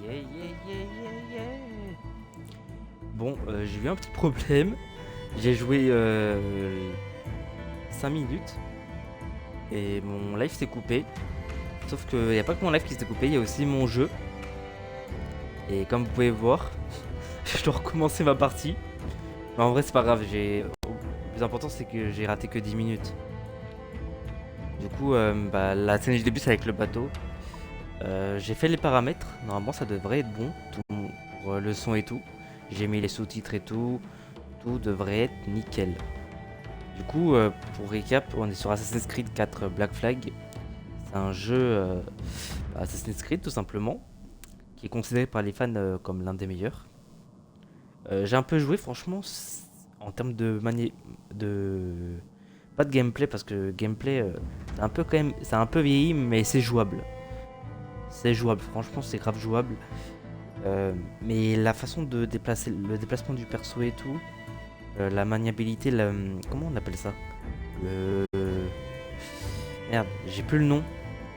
Yeah, yeah, yeah, yeah, yeah. Bon, j'ai eu un petit problème. J'ai joué 5 minutes et mon live s'est coupé. Sauf qu'il n'y a pas que mon live qui s'est coupé, il y a aussi mon jeu. Et comme vous pouvez voir, je dois recommencer ma partie. Mais en vrai, c'est pas grave. Le plus important, c'est que j'ai raté que 10 minutes. Du coup, la scène du début, c'est avec le bateau. J'ai fait les paramètres. Normalement, ça devrait être bon pour le son et tout. J'ai mis les sous-titres et tout. Tout devrait être nickel. Du coup, pour récap, on est sur Assassin's Creed 4 Black Flag. C'est un jeu Assassin's Creed tout simplement, qui est considéré par les fans comme l'un des meilleurs. J'ai un peu joué, franchement, en termes de pas de gameplay, parce que gameplay, c'est un peu quand même, c'est un peu vieilli, mais c'est jouable. C'est jouable, franchement, c'est grave jouable. Mais la façon de déplacer, le déplacement du perso et tout, la maniabilité, comment on appelle ça? Le... Merde, j'ai plus le nom.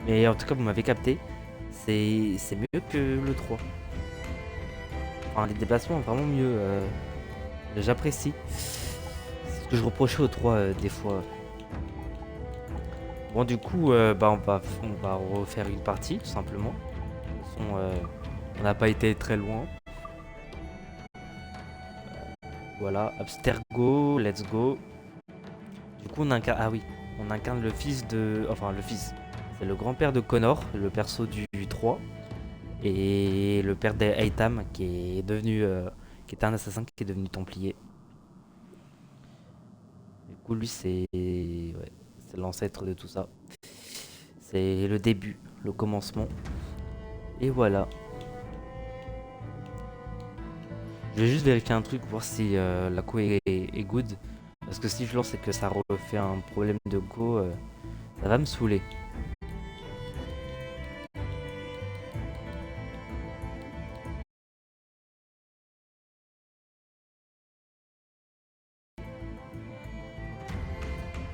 Mais en tout cas, vous m'avez capté. C'est mieux que le 3. Enfin, les déplacements, vraiment mieux. J'apprécie. C'est ce que je reprochais au 3 des fois. Bon, du coup, on va refaire une partie, tout simplement. De toute façon, on n'a pas été très loin. Voilà, Abstergo, let's go. Du coup, on incarne... Ah oui, on incarne le fils de... Enfin, le fils. C'est le grand-père de Connor, le perso du 3. Et le père d'Aitam, qui est devenu... qui était un assassin qui est devenu templier. Du coup, lui, c'est l'ancêtre de tout ça. C'est le début, le commencement. Et voilà. Je vais juste vérifier un truc, voir si la co est good. Parce que si je lance et que ça refait un problème de go, ça va me saouler.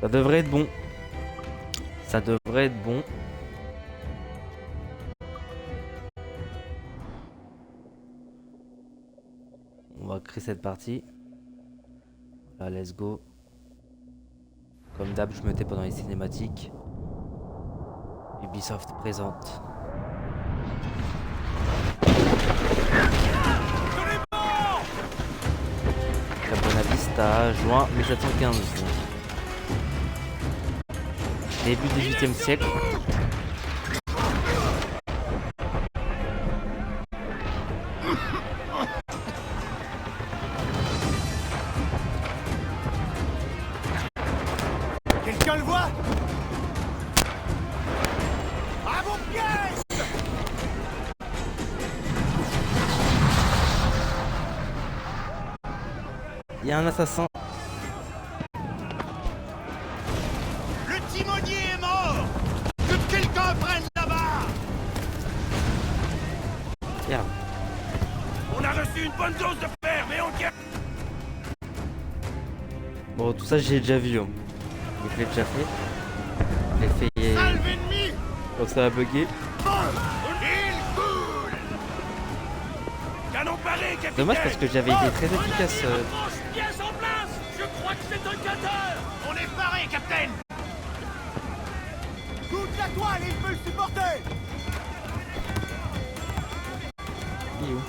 Ça devrait être bon. Ça devrait être bon. On va créer cette partie. Là, let's go. Comme d'hab, je me tais pendant les cinématiques. Ubisoft présente. Buena Vista, juin 1715. Début 18e siècle. Quelqu'un le voit? À vos pièces! Il y a un assassin. Le timonier est mort! Que quelqu'un prenne là-bas! Merde. On a reçu une bonne dose de fer, mais on tient. Bon, tout ça, j'ai déjà vu. Hein. Je l'ai déjà fait. Je l'ai fait. Salve ennemi! Donc ça a bugué. Il coule! Canon paré, capitaine! Dommage parce que j'avais été très efficace. Pièce en place! Je crois que c'est un cutter! On est paré, capitaine! Toute la toile, il peut le supporter! Il est où?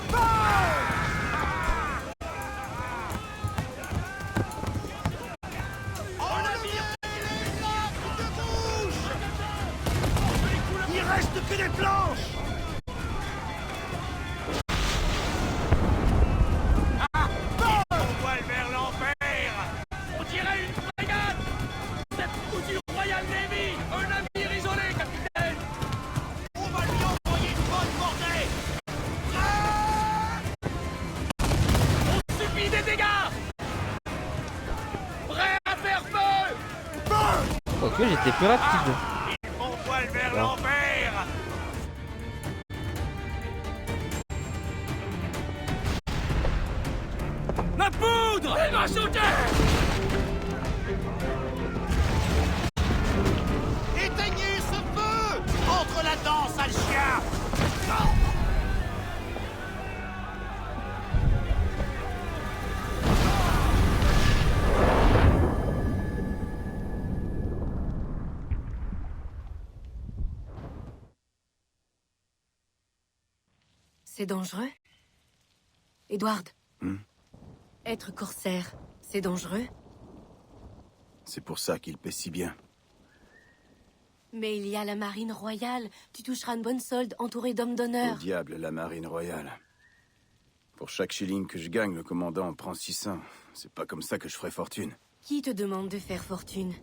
Il reste que des planches! On voile vers l'enfer! On dirait une frégate! C'est coup du Royal Navy! Un navire isolé, capitaine! On va lui envoyer une bonne bordée! On subit des dégâts! Prêt à faire feu! Ok, j'étais plus rapide. On voile vers Bon. l'enfer! La poudre! Il va sauter! Éteignez ce feu! Entre là-dedans, sale chien! c'est dangereux? Edward. Hmm? Être corsaire, c'est dangereux? C'est pour ça qu'il paie si bien. Mais il y a la marine royale. Tu toucheras une bonne solde entourée d'hommes Au d'honneur. diable, la marine royale. Pour chaque shilling que je gagne, le commandant en prend 600. C'est pas comme ça que je ferai fortune. Qui te demande de faire fortune?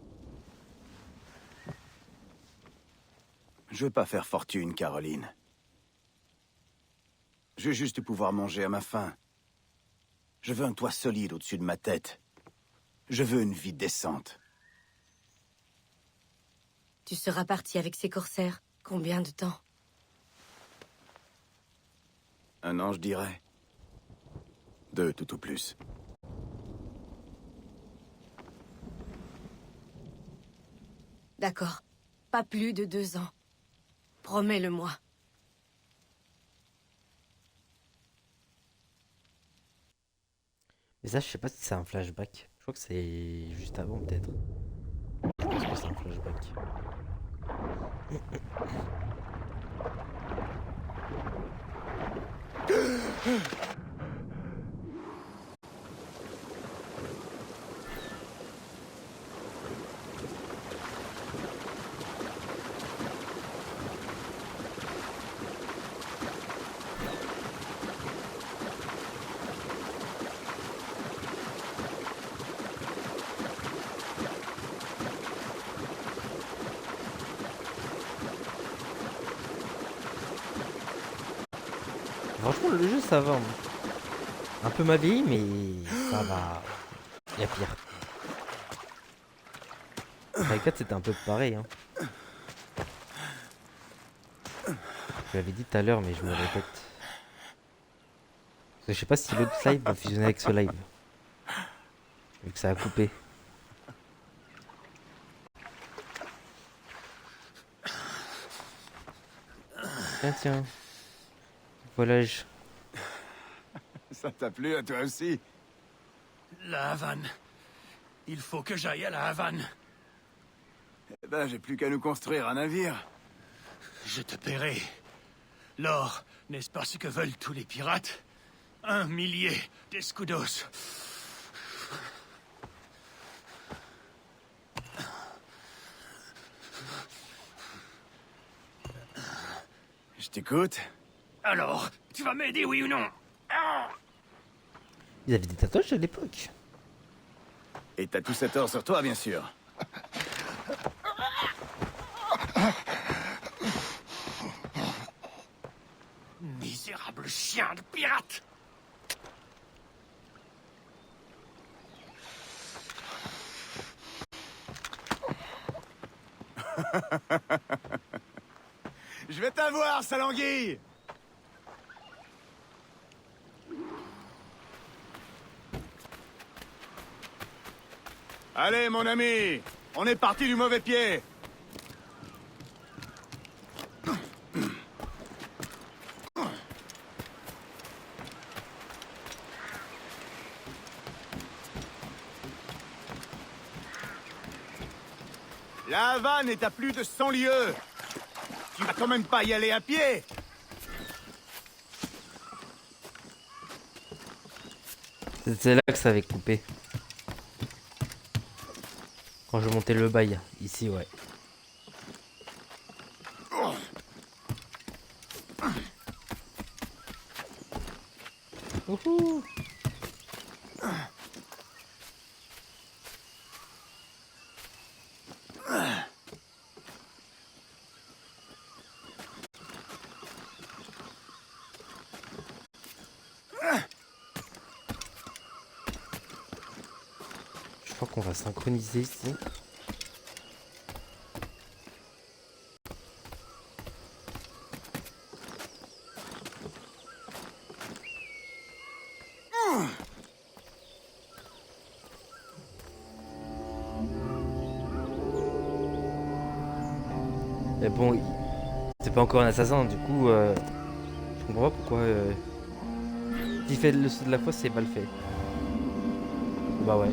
Je veux pas faire fortune, Caroline. Je veux juste pouvoir manger à ma faim. Je veux un toit solide au-dessus de ma tête. Je veux une vie décente. Tu seras parti avec ces corsaires. Combien de temps? Un an, je dirais. 2 tout au plus. D'accord. Pas plus de 2 ans. Promets-le-moi. Mais ça, je sais pas si c'est un flashback. Je crois que c'est juste avant, peut-être. Je pense que c'est un flashback. Franchement, le jeu, ça va. Hein. Un peu ma vie, mais ça va. Il y a pire. Avec 4, c'était un peu pareil. Hein. Je l'avais dit tout à l'heure, mais je me répète. Parce que je sais pas si l'autre live va fusionner avec ce live. Vu que ça a coupé. Tiens, tiens. Voilà. Ça t'a plu à toi aussi? La Havane. Il faut que j'aille à la Havane. Eh ben, j'ai plus qu'à nous construire un navire. Je te paierai. L'or, n'est-ce pas ce que veulent tous les pirates? 1 millier d'escudos. Je t'écoute. Alors, tu vas m'aider, oui ou non? Ils avaient des tatouages à l'époque. Et t'as tout cet or sur toi, bien sûr. Misérable chien de pirate! Je vais t'avoir, sale anguille! Allez, mon ami, on est parti du mauvais pied. La Havane est à plus de 100 lieues. Tu vas quand même pas y aller à pied. C'est là que ça avait coupé. Quand je montais le bail, ici, ouais. Wouhou. Je crois qu'on va synchroniser ici. Mais bon, c'est pas encore un assassin, du coup, je comprends pas pourquoi. S'il fait le saut de la fosse, c'est mal fait. Bah ouais.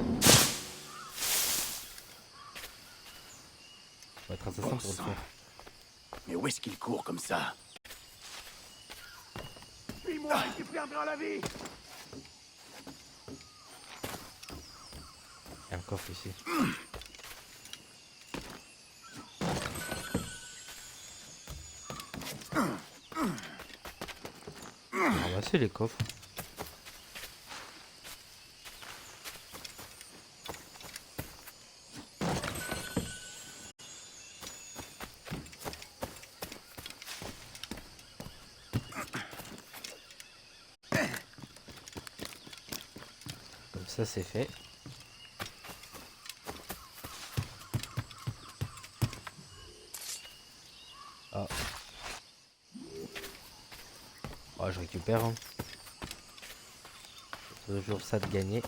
Faut être assassin Bon pour le sang. faire. Mais où est-ce qu'il court comme ça? Suis-moi et tu perdras la vie. Il y a un coffre ici. Ramasser les coffres. Comme ça c'est fait. Ah. Oh, je récupère. Hein. C'est toujours ça de gagner.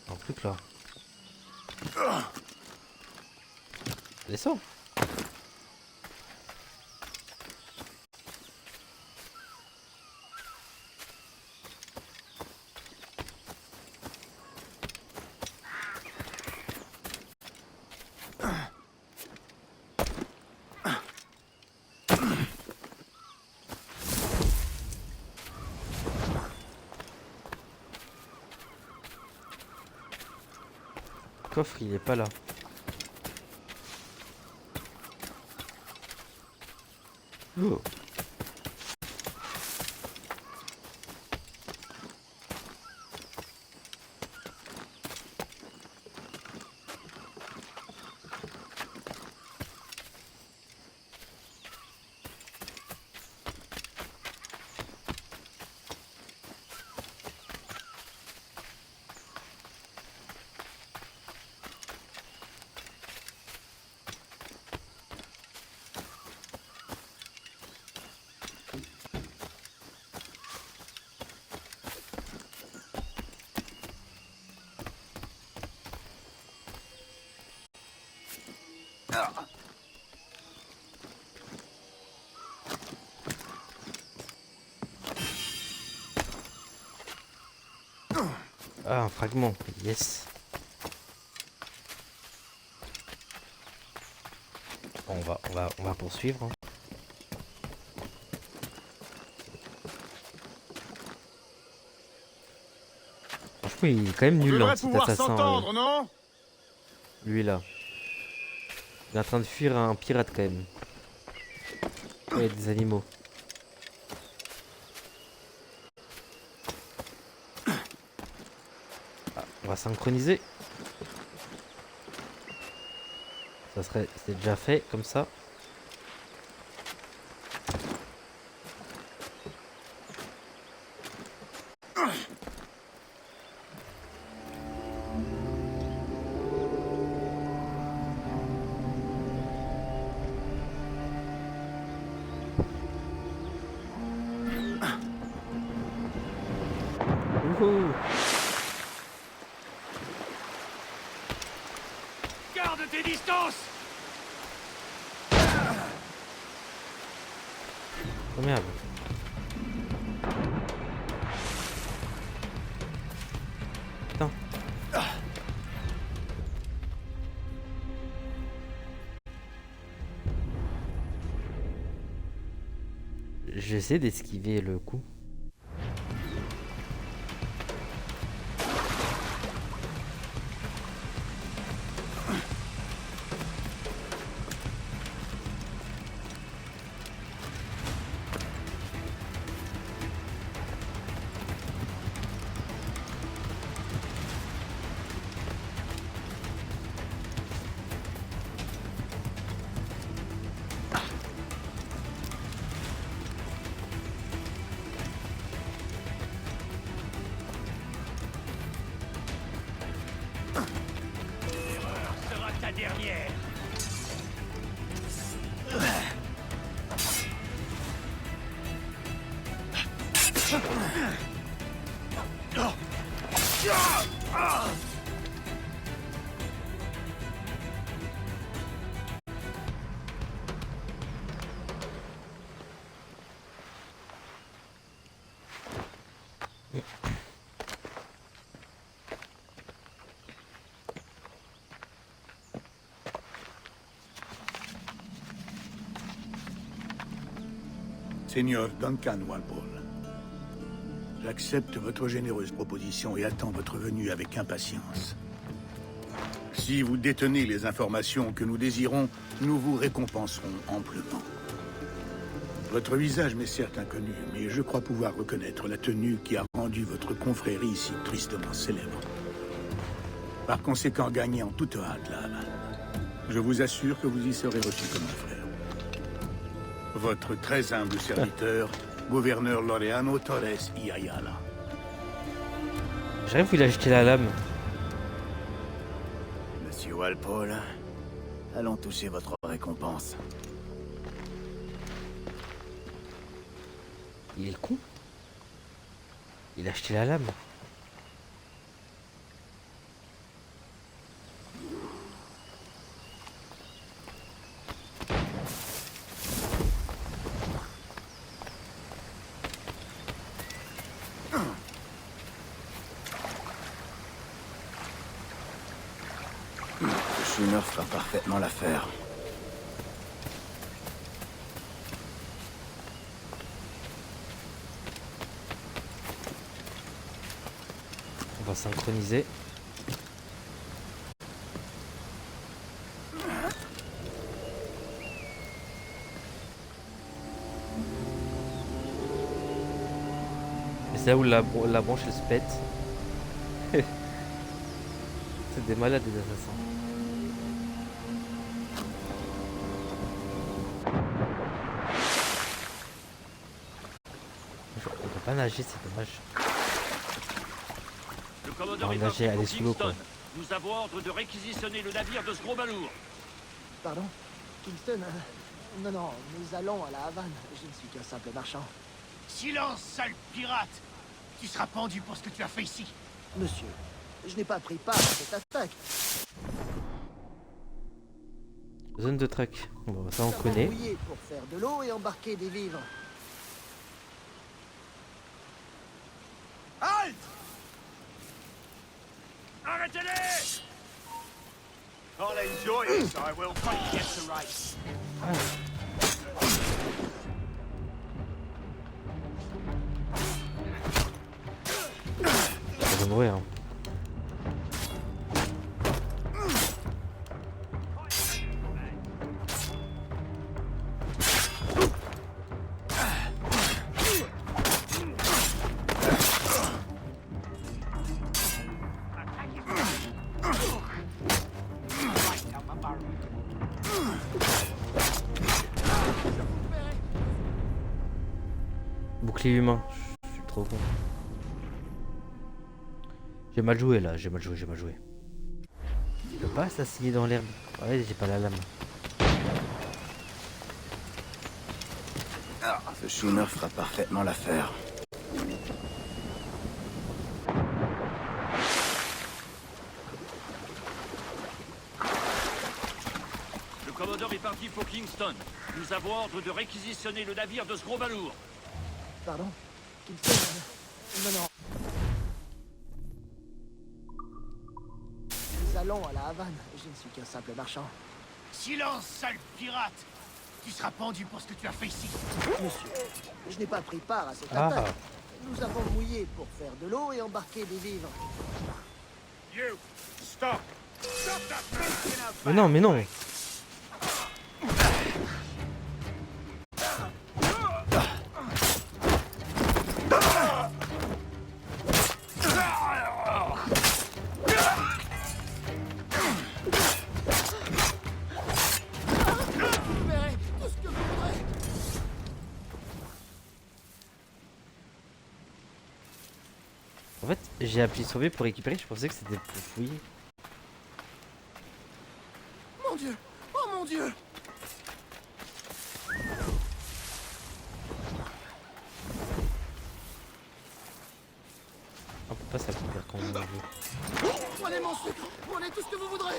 Non plus que là. Descends. Le coffre il est pas là. Oh. Ah, un fragment, yes. Bon, on va poursuivre. Hein. Franchement, il est quand même nul, hein, cet assassin. Non, Lui là. Il est en train de fuir un pirate quand même. Il y a des animaux. Ah, on va synchroniser. C'est déjà fait comme ça. Wouhou. garde tes distances. Oh merde. Putain. J'essaie d'esquiver le coup. Seigneur Duncan Walpole, j'accepte votre généreuse proposition et attends votre venue avec impatience. Si vous détenez les informations que nous désirons, nous vous récompenserons amplement. Votre visage m'est certes inconnu, mais je crois pouvoir reconnaître la tenue qui a rendu votre confrérie si tristement célèbre. Par conséquent, gagnez en toute hâte la Havane. Je vous assure que vous y serez reçu comme un frère. Votre très humble serviteur, gouverneur Laureano Torres y Ayala. J'arrive où il a jeté la lame. Monsieur Walpole, allons toucher votre récompense. Il est con. Il a jeté la lame. Le Schooner fera parfaitement l'affaire. On va synchroniser. Et c'est là où la branche elle se pète. C'est des malades des assassins. On peut pas nager, c'est dommage. Le commodore Ah, est là, parti j'ai pour allé sous l'eau, quoi. Kingston. Nous avons ordre de réquisitionner le navire de ce gros balourd. Pardon? Kingston? Non, non, nous allons à la Havane. Je ne suis qu'un simple marchand. Silence, sale pirate! Tu seras pendu pour ce que tu as fait ici. Monsieur, je n'ai pas pris part à cette attaque. Zone de track. Bon, ça on Nous avons connaît. mouillé pour faire de l'eau et embarquer des vivres. Halte! Arrêtez-les! I'll enjoy this, I will, but get the right. Je vais mourir. Hein. Bouclier humain. Je suis trop con. J'ai mal joué là, j'ai mal joué. Je peux pas assassiner dans l'herbe. Ouais, j'ai pas la lame. Ce Schooner fera parfaitement l'affaire. Le commodore est parti pour Kingston. Nous avons ordre de réquisitionner le navire de ce gros balourd. Pardon? Kingston? Non, non. Nous allons à la Havane. Je ne suis qu'un simple marchand. Silence, sale pirate! Tu seras pendu pour ce que tu as fait ici. Monsieur, je n'ai pas pris part à cette Ah. attaque. Nous avons mouillé pour faire de l'eau et embarquer des vivres. You, stop! Stop that! Mais non, mais non. Vous verrez tout ce que vous voudrez. En fait, j'ai appuyé sur B pour récupérer, je pensais que c'était pour fouiller. Mon Dieu! Oh mon Dieu! On peut pas s'accomplir quand on veut. Prenez mon sucre! Prenez tout ce que vous voudrez!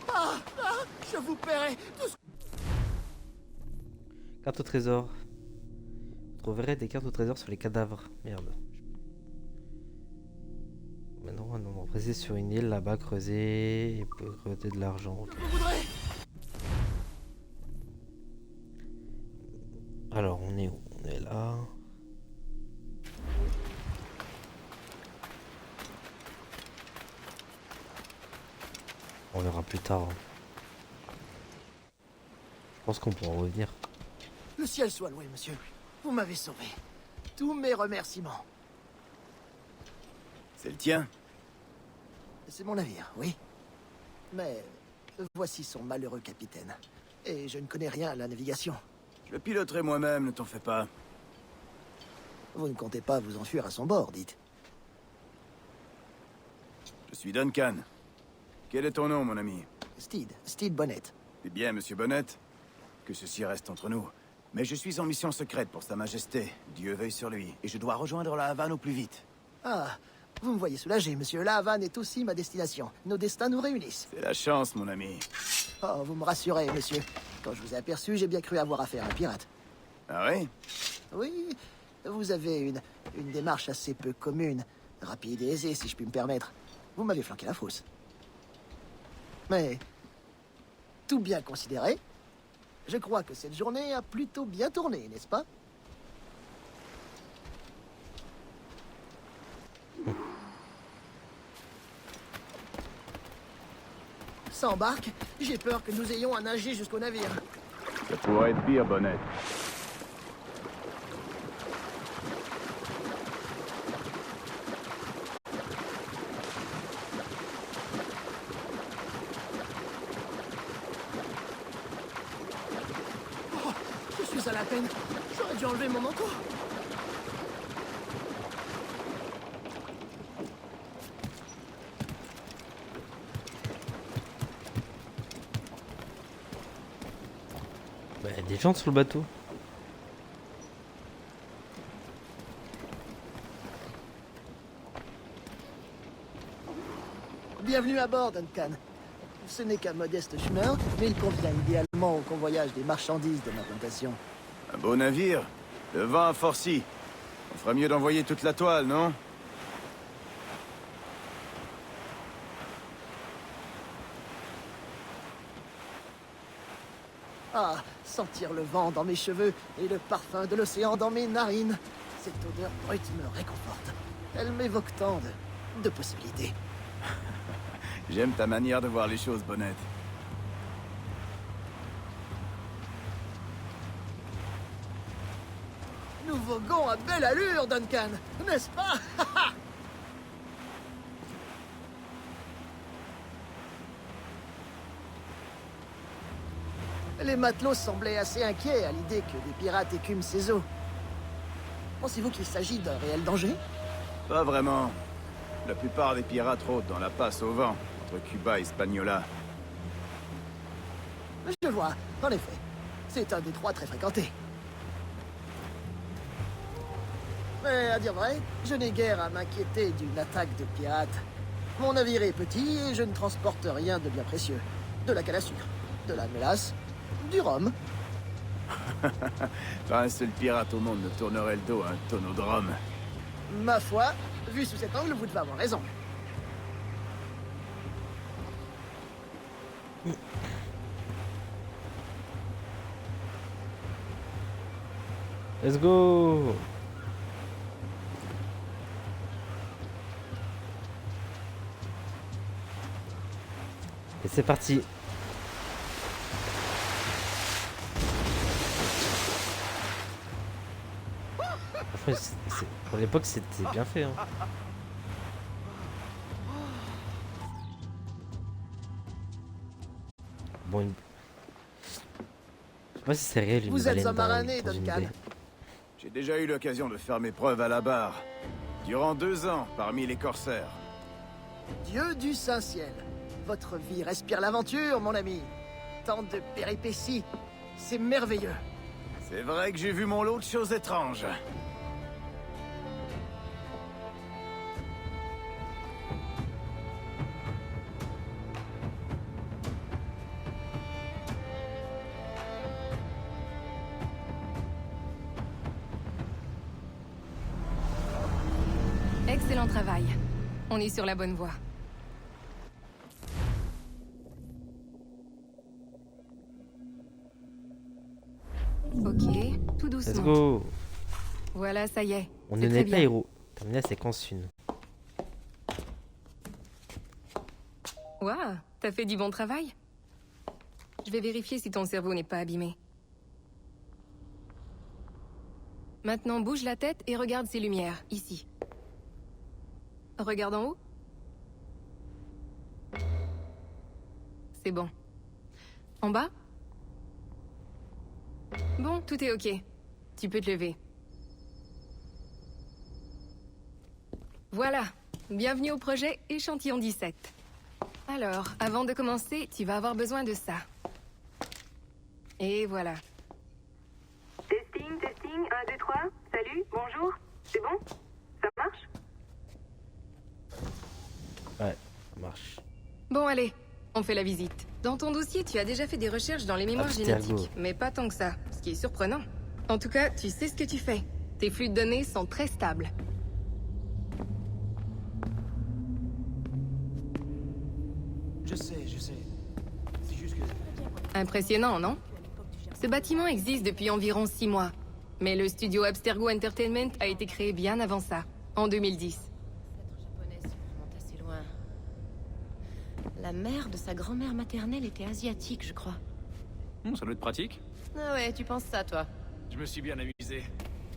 Ah! Ah! Je vous paierai tout ce... Carte au trésor. Vous trouverez des cartes au trésor sur les cadavres. Merde. Maintenant Oh non, passer sur une île là-bas, creuser et creuser de l'argent. Ok. Vous voudrez? Alors, on est où? On est là. On verra plus tard, hein. Je pense qu'on pourra revenir. Le ciel soit loué, monsieur. Vous m'avez sauvé. Tous mes remerciements. C'est le tien? C'est mon navire, oui. Mais voici son malheureux capitaine. Et je ne connais rien à la navigation. Je le piloterai moi-même, ne t'en fais pas. Vous ne comptez pas vous enfuir à son bord, dites. Je suis Duncan. Quel est ton nom, mon ami? Steed Bonnet. Eh bien, monsieur Bonnet, que ceci reste entre nous. Mais je suis en mission secrète pour Sa Majesté. Dieu veille sur lui. Et je dois rejoindre la Havane au plus vite. Ah, vous me voyez soulagé, monsieur. La Havane est aussi ma destination. Nos destins nous réunissent. C'est la chance, mon ami. Oh, vous me rassurez, monsieur. Quand je vous ai aperçu, j'ai bien cru avoir affaire à un pirate. Ah oui? Oui, vous avez une démarche assez peu commune. Rapide et aisée, si je puis me permettre. Vous m'avez flanqué la fosse. Mais, tout bien considéré, je crois que cette journée a plutôt bien tourné, n'est-ce pas? Sans barque, j'ai peur que nous ayons à nager jusqu'au navire. Ça pourrait être pire, Bonnet. Je suis à la peine. J'aurais dû enlever mon manteau. Bah, y a des gens sur le bateau. Bienvenue à bord, Duncan. Ce n'est qu'un modeste chemin, mais il convient idéalement au convoyage des marchandises de ma plantation. Un beau navire. Le vent a forci. On ferait mieux d'envoyer toute la toile, non? Ah, sentir le vent dans mes cheveux et le parfum de l'océan dans mes narines. Cette odeur brute me réconforte. Elle m'évoque tant de possibilités. J'aime ta manière de voir les choses, Bonnet. Nous voguons à belle allure, Duncan, n'est-ce pas? Les matelots semblaient assez inquiets à l'idée que des pirates écument ces eaux. Pensez-vous qu'il s'agit d'un réel danger? Pas vraiment. La plupart des pirates rôdent dans la passe au vent, entre Cuba et Hispaniola. Je vois, en effet. C'est un détroit très fréquenté. Mais à dire vrai, je n'ai guère à m'inquiéter d'une attaque de pirates. Mon navire est petit et je ne transporte rien de bien précieux. De la canne à sucre, de la mélasse, du rhum. Pas un seul pirate au monde ne tournerait le dos à un tonneau de rhum. Ma foi, vu sous cet angle, vous devez avoir raison. Let's go! Et c'est parti! Franchement, pour l'époque, c'était bien fait, hein. Bon, je sais pas si c'est réel une Vous êtes baleine un marinier, dans une Duncan. baie. J'ai déjà eu l'occasion de faire mes preuves à la barre. Durant 2 ans, parmi les corsaires. Dieu du Saint-Ciel, votre vie respire l'aventure, mon ami. Tant de péripéties, c'est merveilleux. C'est vrai que j'ai vu mon lot de choses étranges. Excellent travail. On est sur la bonne voie. Ok, tout Let's doucement. go. Voilà, ça y est. On C'est ne très n'est pas bien. héros. Terminé la séquence 1. Waouh, t'as fait du bon travail. Je vais vérifier si ton cerveau n'est pas abîmé. Maintenant, bouge la tête et regarde ces lumières, ici. Regarde en haut. C'est bon. En bas? Bon, tout est ok. Tu peux te lever. Voilà. Bienvenue au projet Échantillon 17. Alors, avant de commencer, tu vas avoir besoin de ça. Et voilà. Testing, 1, 2, 3. Salut, bonjour. C'est bon? Ça marche? Ouais, ça marche. Bon, allez, on fait la visite. Dans ton dossier, tu as déjà fait des recherches dans les mémoires Abstergo. génétiques, mais pas tant que ça, ce qui est surprenant. En tout cas, tu sais ce que tu fais. Tes flux de données sont très stables. Je sais. C'est juste que... Impressionnant, non? Ce bâtiment existe depuis environ 6 mois. Mais le studio Abstergo Entertainment a été créé bien avant ça, en 2010. Japonais remonte assez loin. La mère de sa grand-mère maternelle était asiatique, je crois. Ça doit être pratique. Ah ouais, tu penses ça, toi? Je me suis bien amusé.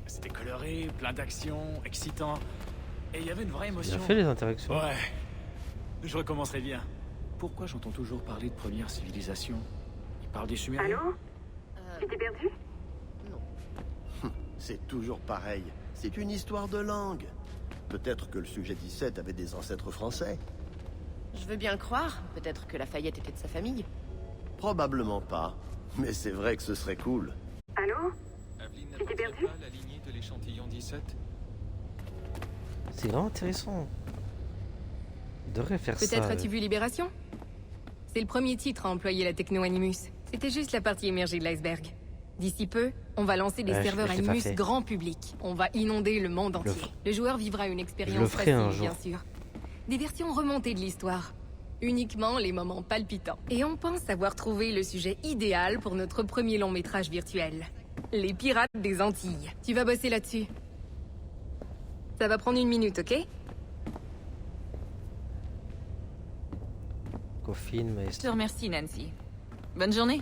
C'était coloré, plein d'action, excitant. Et il y avait une vraie Bien émotion. fait les interactions. Ouais. Je recommencerai bien. Pourquoi j'entends toujours parler de première civilisation? Ils parlent des Sumériens? Allô? Tu t'es perdu? C'est toujours pareil. C'est une histoire de langue. Peut-être que le sujet 17 avait des ancêtres français. Je veux bien le croire. Peut-être que Lafayette était de sa famille. Probablement pas. Mais c'est vrai que ce serait cool. Allô? Aveline Tu t'es n'appartient perdu? pas à la lignée de l'échantillon 17? C'est vraiment intéressant. Il devrait faire ça. Peut-être as-tu vu Libération? C'est le premier titre à employer la techno Animus. C'était juste la partie émergée de l'iceberg. D'ici peu, on va lancer des Ouais, serveurs je l'ai pas Animus fait. grand public. On va inonder le monde entier. f- Le joueur vivra une Je expérience le ferai un facile, jour. bien sûr. Des versions remontées de l'histoire. Uniquement les moments palpitants. Et on pense avoir trouvé le sujet idéal pour notre premier long métrage virtuel. Les pirates des Antilles. Tu vas bosser là-dessus. Ça va prendre 1 minute, ok? Coffin, mais Je te remercie, Nancy. Bonne journée.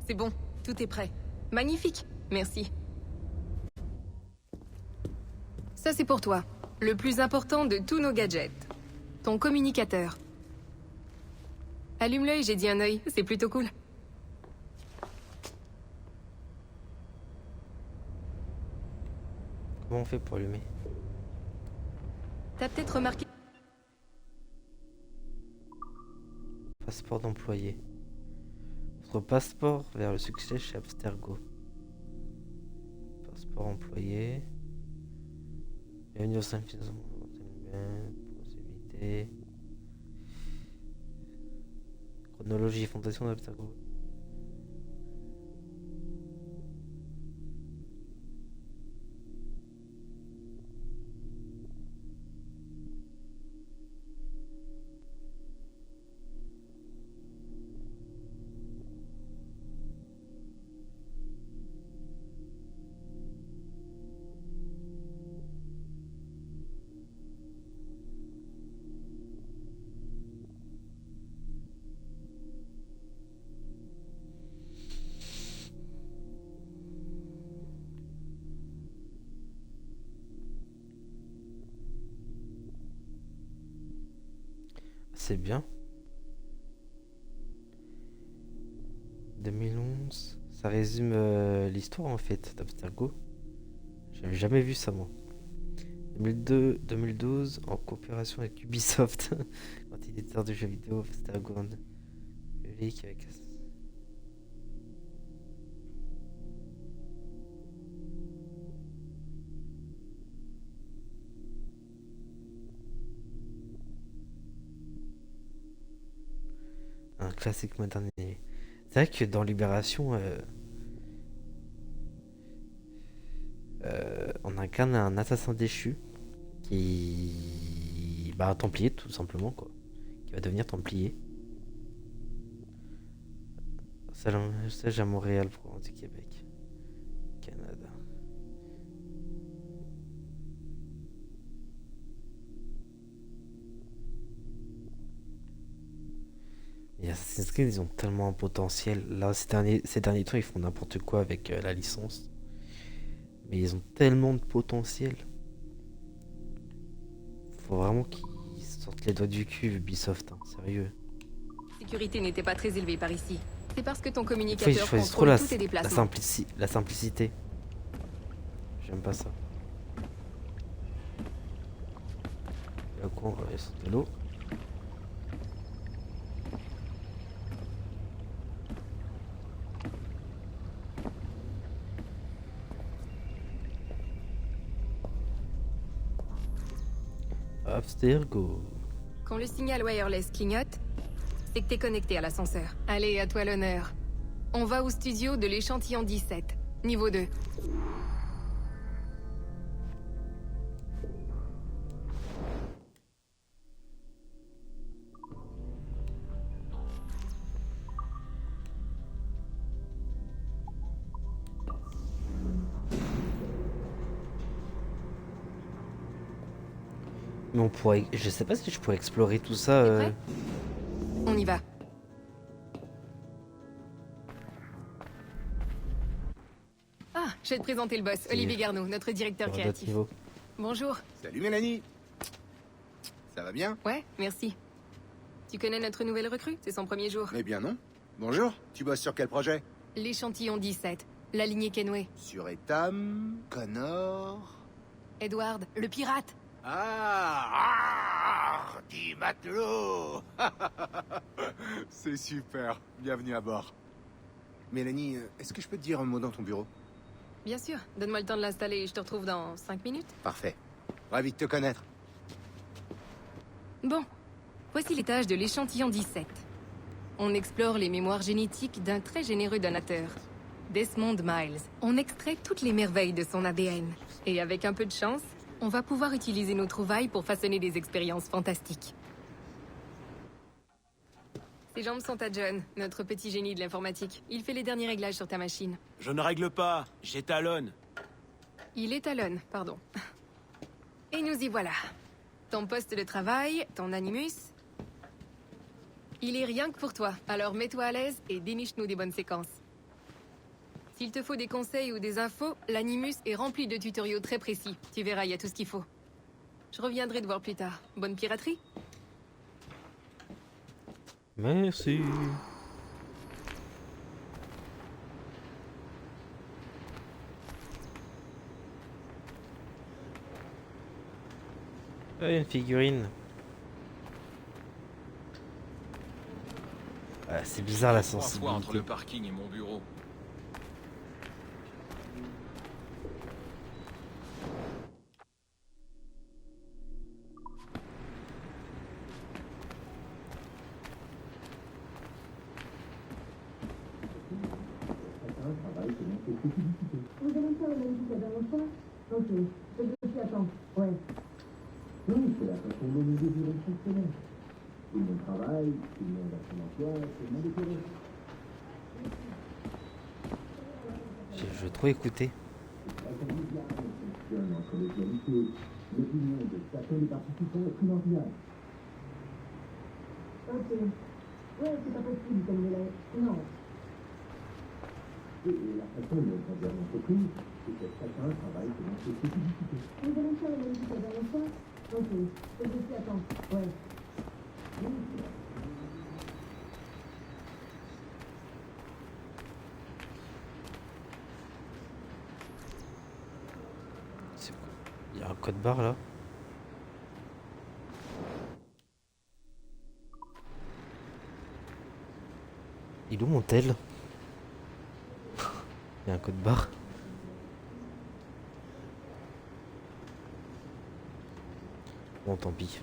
C'est bon, tout est prêt. Magnifique, merci. Ça c'est pour toi. Le plus important de tous nos gadgets. Ton communicateur. Allume l'œil, j'ai dit un œil, c'est plutôt cool. comment on fait pour allumer? T'as peut-être remarqué... Passeport d'employé. Votre passeport vers le succès chez Abstergo. Passeport employé. Bienvenue au sein de possibilité. Chronologie, fondation d'Abstergo. C'est bien. 2011, ça résume l'histoire en fait d'Abstergo. J'avais jamais vu ça moi. 2012, en coopération avec Ubisoft, quand éditeur de jeux vidéo, Abstergo, public avec. Un classique moderne. C'est vrai que dans Libération, on a incarne un assassin déchu qui... Bah, un templier, tout simplement, quoi. Qui va devenir templier. Stage à Montréal, province du Québec. Canada. Et Assassin's Creed, ils ont tellement un potentiel. Là, ces derniers temps, ils font n'importe quoi avec la licence. Mais ils ont tellement de potentiel. Faut vraiment qu'ils sortent les doigts du cul, Ubisoft, hein, sérieux. La sécurité n'était pas très élevée par ici. C'est parce que ton Ils communicateur choisissent trop contrôle tous tes déplacements. la simplicité. J'aime pas ça. Là quoi, on va aller sauter l'eau. Upstairs go. Quand le signal wireless clignote, c'est que t'es connecté à l'ascenseur. Allez, à toi l'honneur. On va au studio de l'échantillon 17, niveau 2. Mais on pourrait... Je sais pas si je pourrais explorer tout ça. T'es prêt ? On y va. Ah, je vais te présenter le boss, Olivier Garneau, notre directeur Sur un autre créatif. niveau. Bonjour. Salut Mélanie. Ça va bien? Ouais, merci. Tu connais notre nouvelle recrue? C'est son premier jour. Eh bien non. Bonjour. Tu bosses sur quel projet? L'échantillon 17, la lignée Kenway. Sur Etam, Connor... Edward, le pirate. Ah, dit matelot. C'est super. Bienvenue à bord. Mélanie, est-ce que je peux te dire un mot dans ton bureau? Bien sûr, donne-moi le temps de l'installer et je te retrouve dans 5 minutes. Parfait. Ravi de te connaître. Bon, voici les tâches de l'échantillon 17. On explore les mémoires génétiques d'un très généreux donateur, Desmond Miles. On extrait toutes les merveilles de son ADN. Et avec un peu de chance, on va pouvoir utiliser nos trouvailles pour façonner des expériences fantastiques. Ses jambes sont à John, notre petit génie de l'informatique. Il fait les derniers réglages sur ta machine. Je ne règle pas, j'étalonne. Il étalonne, pardon. Et nous y voilà. Ton poste de travail, ton animus. Il est rien que pour toi, alors mets-toi à l'aise et déniche-nous des bonnes séquences. S'il te faut des conseils ou des infos, l'animus est rempli de tutoriaux très précis. Tu verras, il y a tout ce qu'il faut. Je reviendrai te voir plus tard. Bonne piraterie. Merci. Ah, une figurine. Ah, c'est bizarre la 3 fois sensibilité. entre le parking et mon bureau. Vous allez faire le même que la dernière fois? Ok, je vais aussi attendre. Ouais. Oui, c'est la façon dont nous désirons fonctionner. Tout le monde travaille, tout le monde a son emploi, tout le monde est heureux. Je veux trop écouter. La convivialité fonctionne en collégialité. L'opinion de chacun des participants est primordiale. Ok. Ouais, c'est pas possible comme délai. Non. Et la façon dont on gère l'entreprise, c'est que chacun travaille selon ses spécificités. Vous allez faire le même que la dernière fois? Ok, je vais aussi attendre. Ouais. Oui, C'est quoi? Il y a un code barre là. Il est où mon tel? Il y a un code barre. Bon, tant pis.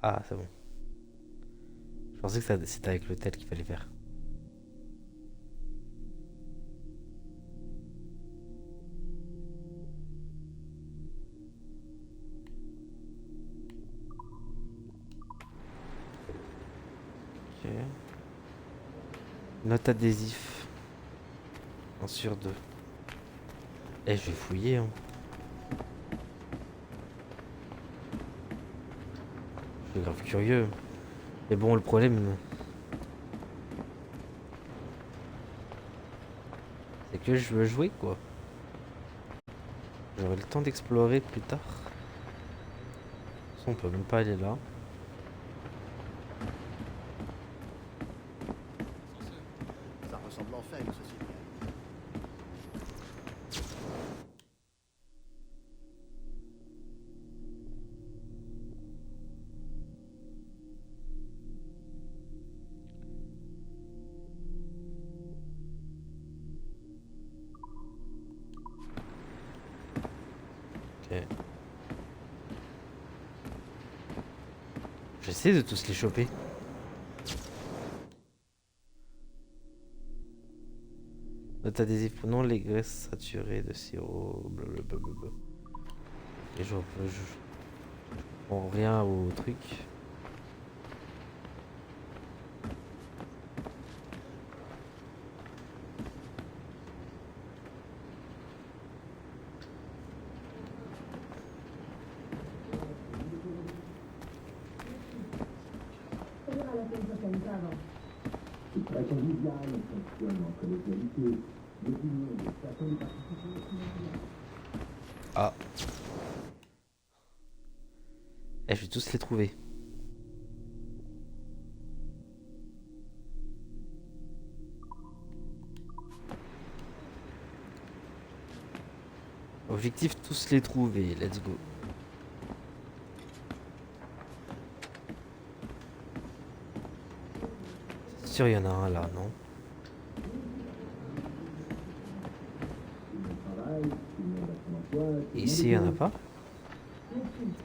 Ah, c'est bon. Je pensais que c'était avec l'hôtel qu'il fallait faire. Ok. Note adhésif. 1 sur 2. Eh, je vais fouiller, hein. Je suis grave curieux. Mais bon, le problème, c'est que je veux jouer, quoi. J'aurai le temps d'explorer plus tard. De toute façon, on peut même pas aller là. Ça ressemble enfin à une société. Ok. J'essaie de tous les choper. Note adhésif, prenons les graisses saturées de sirop. Blablabla. Et je prends rien au truc. C'est très convivial, on fonctionne en collégialité. L'opinion de certains participants. Ah. Eh, je vais tous les trouver. Objectif, tous les trouver. Let's go. C'est sûr, il y en a un là, non? Et ici, il y en a pas?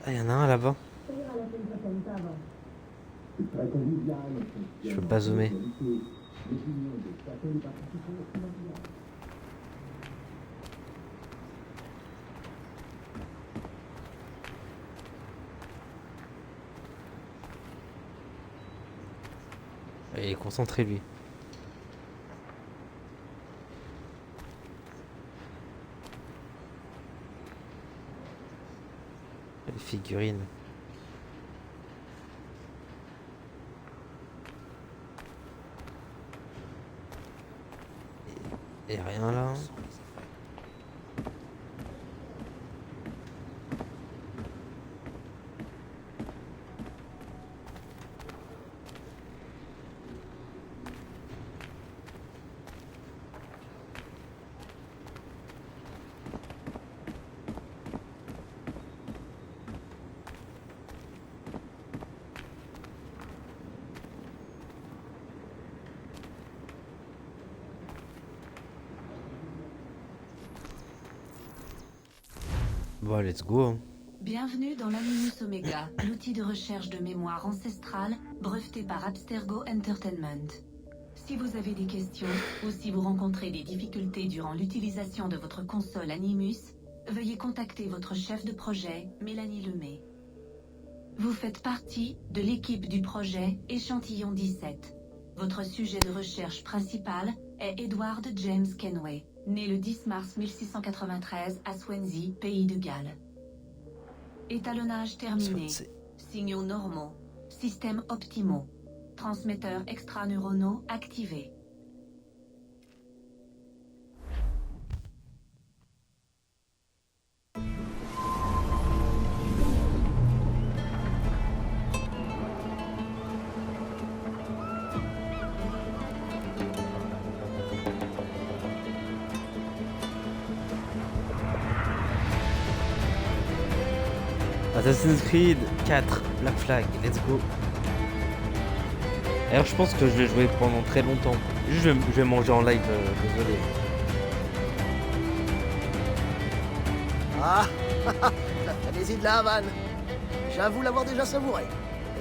Ah, il y en a un là-bas. Je peux pas zoomer. Il est concentré lui. Les figurines. Et rien là. Bon, let's go. Hein. Bienvenue dans l'Animus Omega, l'outil de recherche de mémoire ancestrale breveté par Abstergo Entertainment. Si vous avez des questions ou si vous rencontrez des difficultés durant l'utilisation de votre console Animus, veuillez contacter votre chef de projet, Mélanie Lemay. Vous faites partie de l'équipe du projet Échantillon 17. Votre sujet de recherche principal est Edward James Kenway, né le 10 mars 1693 à Swansea, pays de Galles. Étalonnage terminé. Signaux normaux. Systèmes optimaux. Transmetteurs extraneuronaux activés. Assassin's Creed 4, Black Flag, let's go. Alors je pense que je vais jouer pendant très longtemps. Juste je vais manger en live, désolé. Ah, la frénésie de la Havane. J'avoue l'avoir déjà savouré.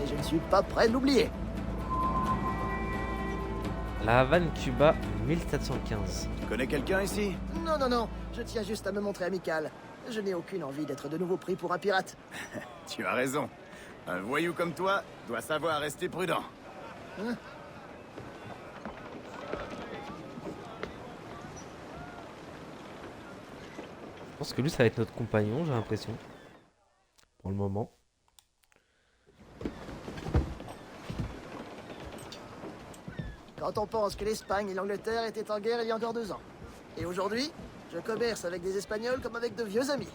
et je ne suis pas prêt de l'oublier. La Havane, Cuba, 1715. Tu connais quelqu'un ici? Non, non, non, je tiens juste à me montrer amical. Je n'ai aucune envie d'être de nouveau pris pour un pirate. Tu as raison. Un voyou comme toi doit savoir rester prudent. Hein? Je pense que lui, ça va être notre compagnon, j'ai l'impression. Pour le moment. Quand on pense que l'Espagne et l'Angleterre étaient en guerre il y a encore 2 ans. Et aujourd'hui, je commerce avec des Espagnols comme avec de vieux amis.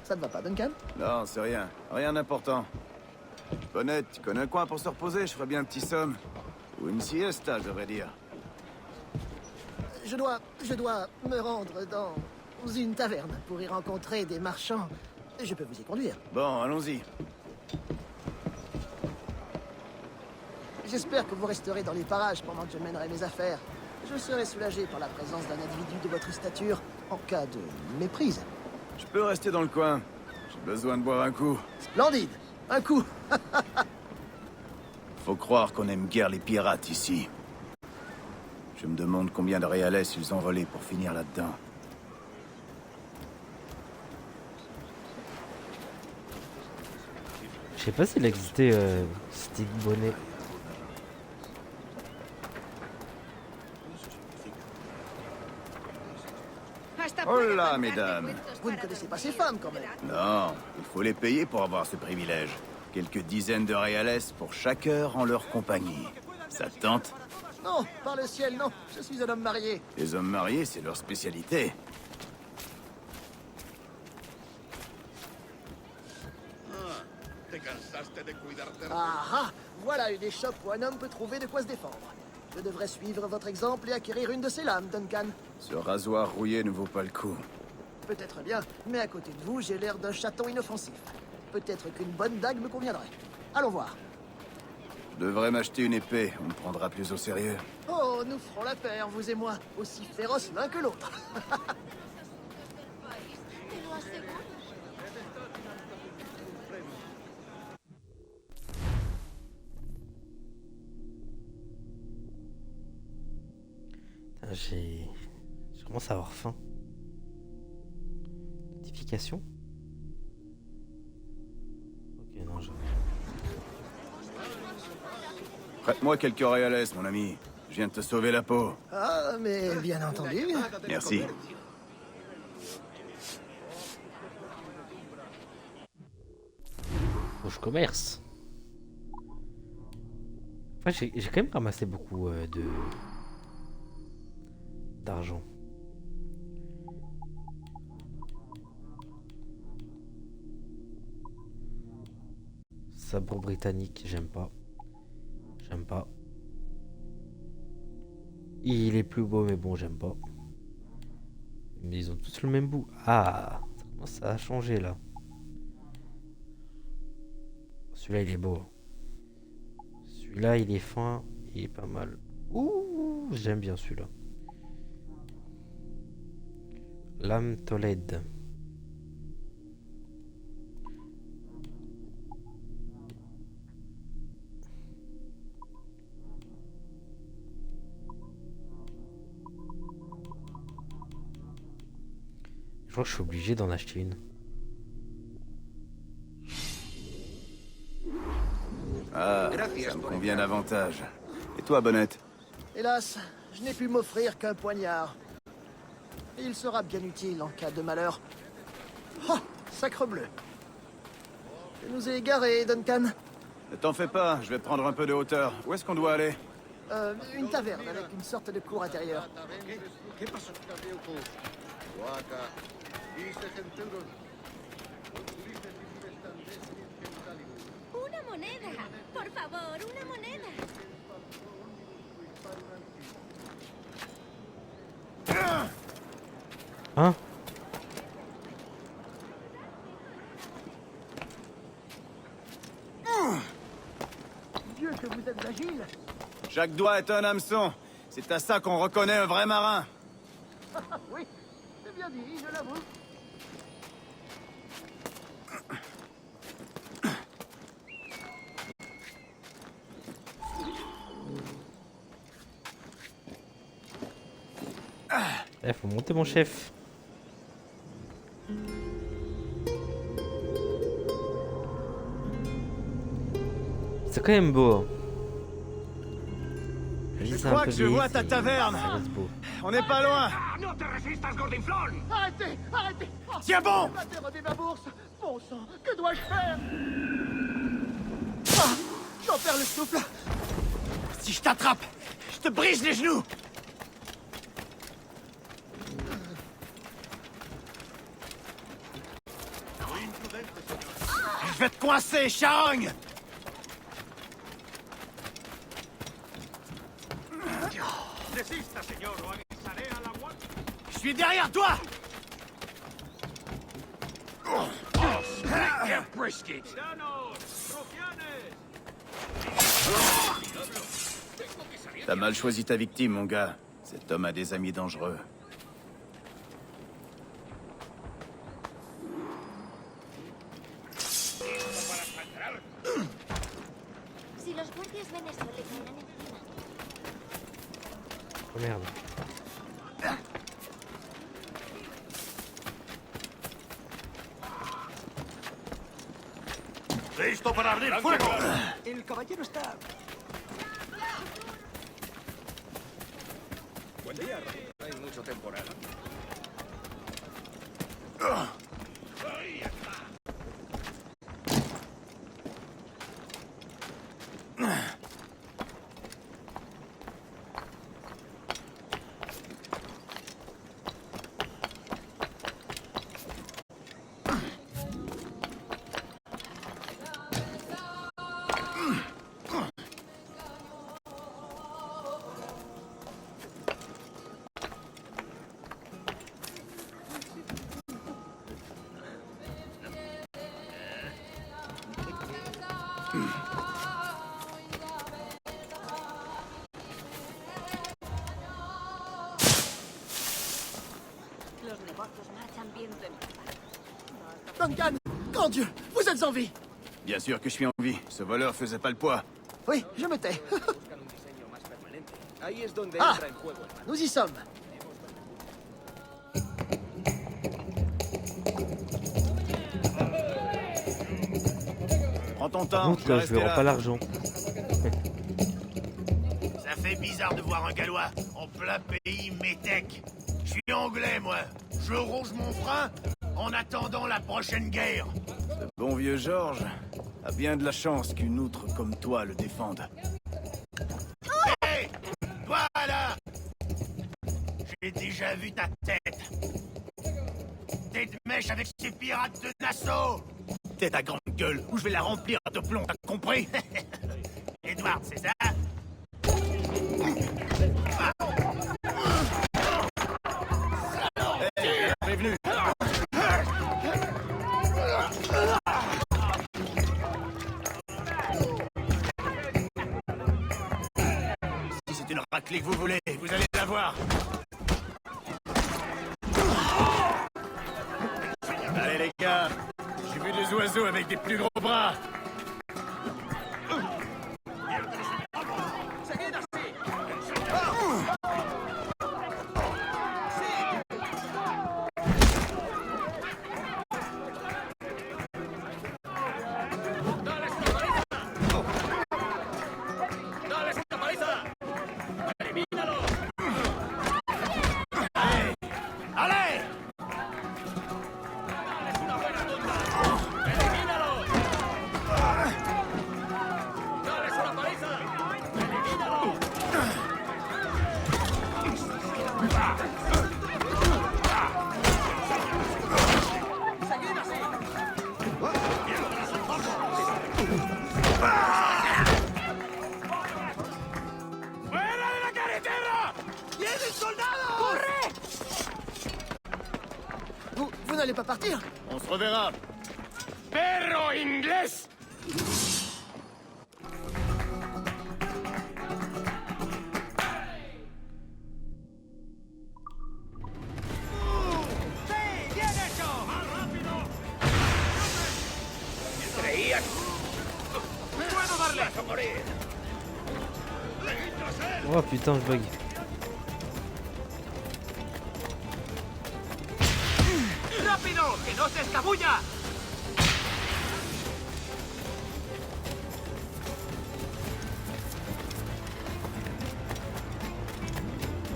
Ça ne va pas, Duncan? Non, c'est rien. Rien d'important. Bonnette, tu connais un coin pour se reposer? Je ferais bien un petit somme. Ou une siesta, je devrais dire. Je dois me rendre dans une taverne pour y rencontrer des marchands. Je peux vous y conduire. Bon, allons-y. J'espère que vous resterez dans les parages pendant que je mènerai mes affaires. Je serai soulagé par la présence d'un individu de votre stature en cas de méprise. Je peux rester dans le coin. J'ai besoin de boire un coup. Splendide! Un coup! Faut croire qu'on aime guère les pirates ici. Je me demande combien de réalais ils ont volé pour finir là-dedans. Je sais pas s'il existait Steve Bonnet. Oh là, mesdames. Vous ne connaissez pas ces femmes, quand même. Non, il faut les payer pour avoir ce privilège. Quelques dizaines de réales pour chaque heure en leur compagnie. Ça te tente? Non, par le ciel, non. Je suis un homme marié. Les hommes mariés, c'est leur spécialité. Ah ah! Voilà une échoppe où un homme peut trouver de quoi se défendre. Je devrais suivre votre exemple et acquérir une de ces lames, Duncan. Ce rasoir rouillé ne vaut pas le coup. Peut-être bien, mais à côté de vous, j'ai l'air d'un chaton inoffensif. Peut-être qu'une bonne dague me conviendrait. Allons voir. Je devrais m'acheter une épée, on me prendra plus au sérieux. Oh, nous ferons la paire, vous et moi, aussi féroces l'un que l'autre. Je commence à avoir faim. Notification. Ok, non, je... Prête-moi quelques réales, mon ami. Je viens de te sauver la peau. Ah, mais bien entendu. Merci. Faut que je commerce. Enfin, j'ai quand même ramassé beaucoup d'argent. Sabre britannique, j'aime pas. J'aime pas. Il est plus beau, mais bon, j'aime pas. Mais ils ont tous le même bout. Ah, ça commence à changer là. Celui-là, il est beau. Celui-là, il est fin. Il est pas mal. Ouh, j'aime bien celui-là. Lame Tolède. Je crois que je suis obligé d'en acheter une. Ah, ça me convient davantage. Et toi, Bonnette? Hélas, je n'ai pu m'offrir qu'un poignard. Il sera bien utile en cas de malheur. Oh, sacre bleu. Je nous ai égarés, Duncan. Ne t'en fais pas, je vais prendre un peu de hauteur. Où est-ce qu'on doit aller? Une taverne avec une sorte de cour intérieure. Una moneda. Por favor, una moneda. Hein? Dieu, que vous êtes agile. Chaque doigt est un hameçon. C'est à ça qu'on reconnaît un vrai marin. Oui, c'est bien dit, je l'avoue. Eh, faut monter mon chef. C'est quand même beau. Hein. Je crois que je vois ta taverne. Ça reste beau. On n'est pas loin. ¡No te resistas, Gordinflón! Arrêtez! Arrêtez! Oh, Tiens bon! il m'a dérobé ma bourse! Bon sang, que dois-je faire? Ah, j'en perds le souffle! Si je t'attrape, je te brise les genoux. Je vais te coincer, charogne. Desista, señor, o avisaré a la guardia. Je suis derrière toi. ¡Qué brisket! T'as mal choisi ta victime, mon gars. Cet homme a des amis dangereux. Si los guardias ven esto, le caerán encima. Oh merde. ¡Listo para abrir fuego! El caballero está... Buen día, Ray. No hay mucho temporal. Ahí está. Los negocios marchan viento en popa. Duncan! Grand Dieu! Vous êtes en vie! Bien sûr que je suis en vie. Ce voleur faisait pas le poids. Oui, je me tais. Ahí es donde Ah, entra en juego. nous y sommes. Prends ton temps. Montre, je vais je rester verrai là. pas l'argent. Ça fait bizarre de voir un Gallois en plein pays métèque. Je suis anglais, moi. Je ronge mon frein en attendant la prochaine guerre. Ce bon vieux Georges a bien de la chance qu'une outre comme toi le défende. Hé! Voilà! J'ai déjà vu ta tête. T'es de mèche avec ces pirates de Nassau. Tête à grande gueule, ou je vais la remplir de plomb, t'as compris? Edward, c'est ça? Hey, prévenu. Si c'est une raclée que vous voulez, vous allez la voir. Allez les gars, j'ai vu des oiseaux avec des plus gros bras. ¡Fuera de la carretera! ¡Vienen soldados! ¡Corre! Vous n'allez pas partir? On se reverra. ¡Perro inglés! ¡Sí! ¡Bien hecho! ¡Más rápido! Creía que... ¡Puedo darle a morir! Oh putain, je bug. ¡Rápido! ¡Que no se escabulla!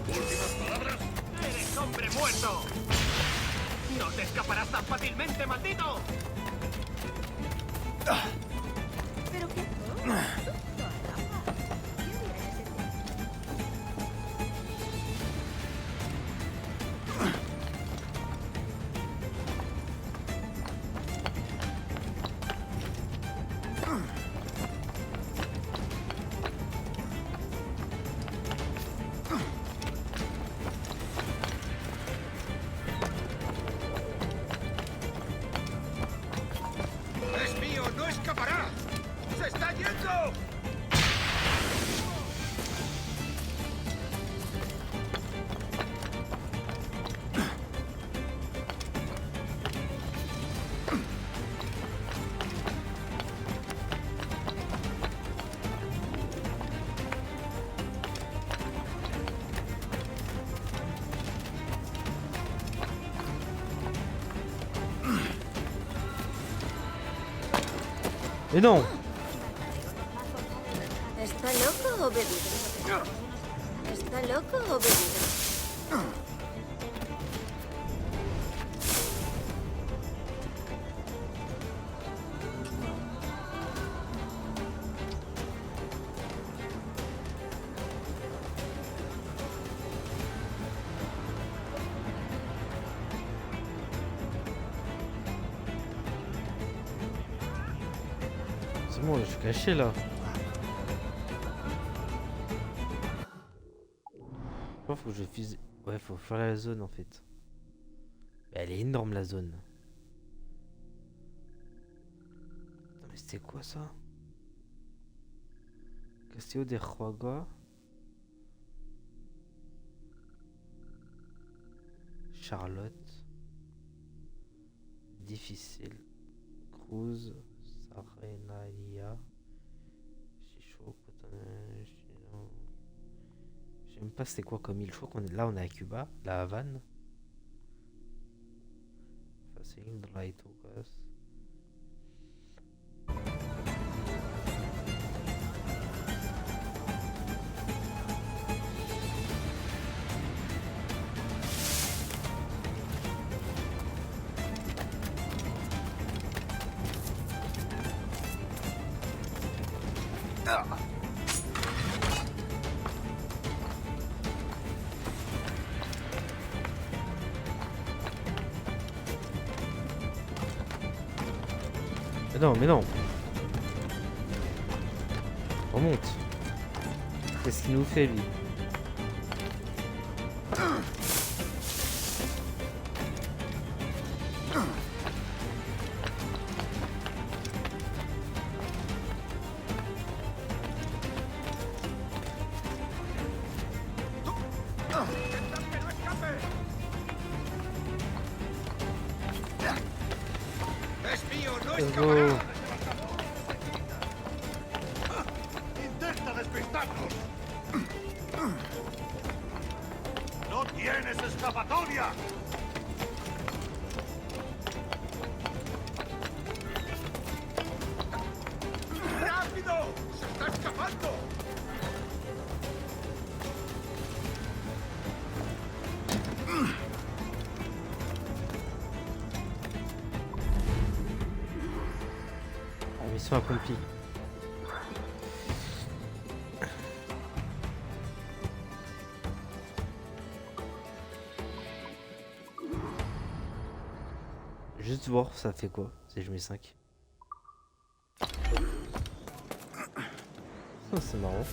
¿Últimas palabras? ¡Eres hombre muerto! ¡No te escaparás tan fácilmente, maldito! ¿Pero qué? ¡Es mío! ¡No escapará! ¡Se está yendo! Mais non! ¿Está loco o bebido? ¿Está loco o bebido? C'est bon, je suis caché là. Faut que je fuse. Ouais, faut faire la zone en fait. Mais elle est énorme la zone. Non mais c'était quoi ça? Castillo de Juaga. Charlotte. Difficile. Cruz. Sarenalia. Chicho. Je sais même pas c'était quoi comme île. Je crois qu'on est là, on est à Cuba, la Havane. Facing Dry Togas. Mais non. Remonte. Qu'est-ce qu'il nous fait lui? Let's go. ¡Intenta despistarnos! ¡No tienes escapatoria! ¡Rápido! ¡Se está escapando! Mission accomplie. Juste voir ça fait quoi si je mets 5. Oh, c'est marrant.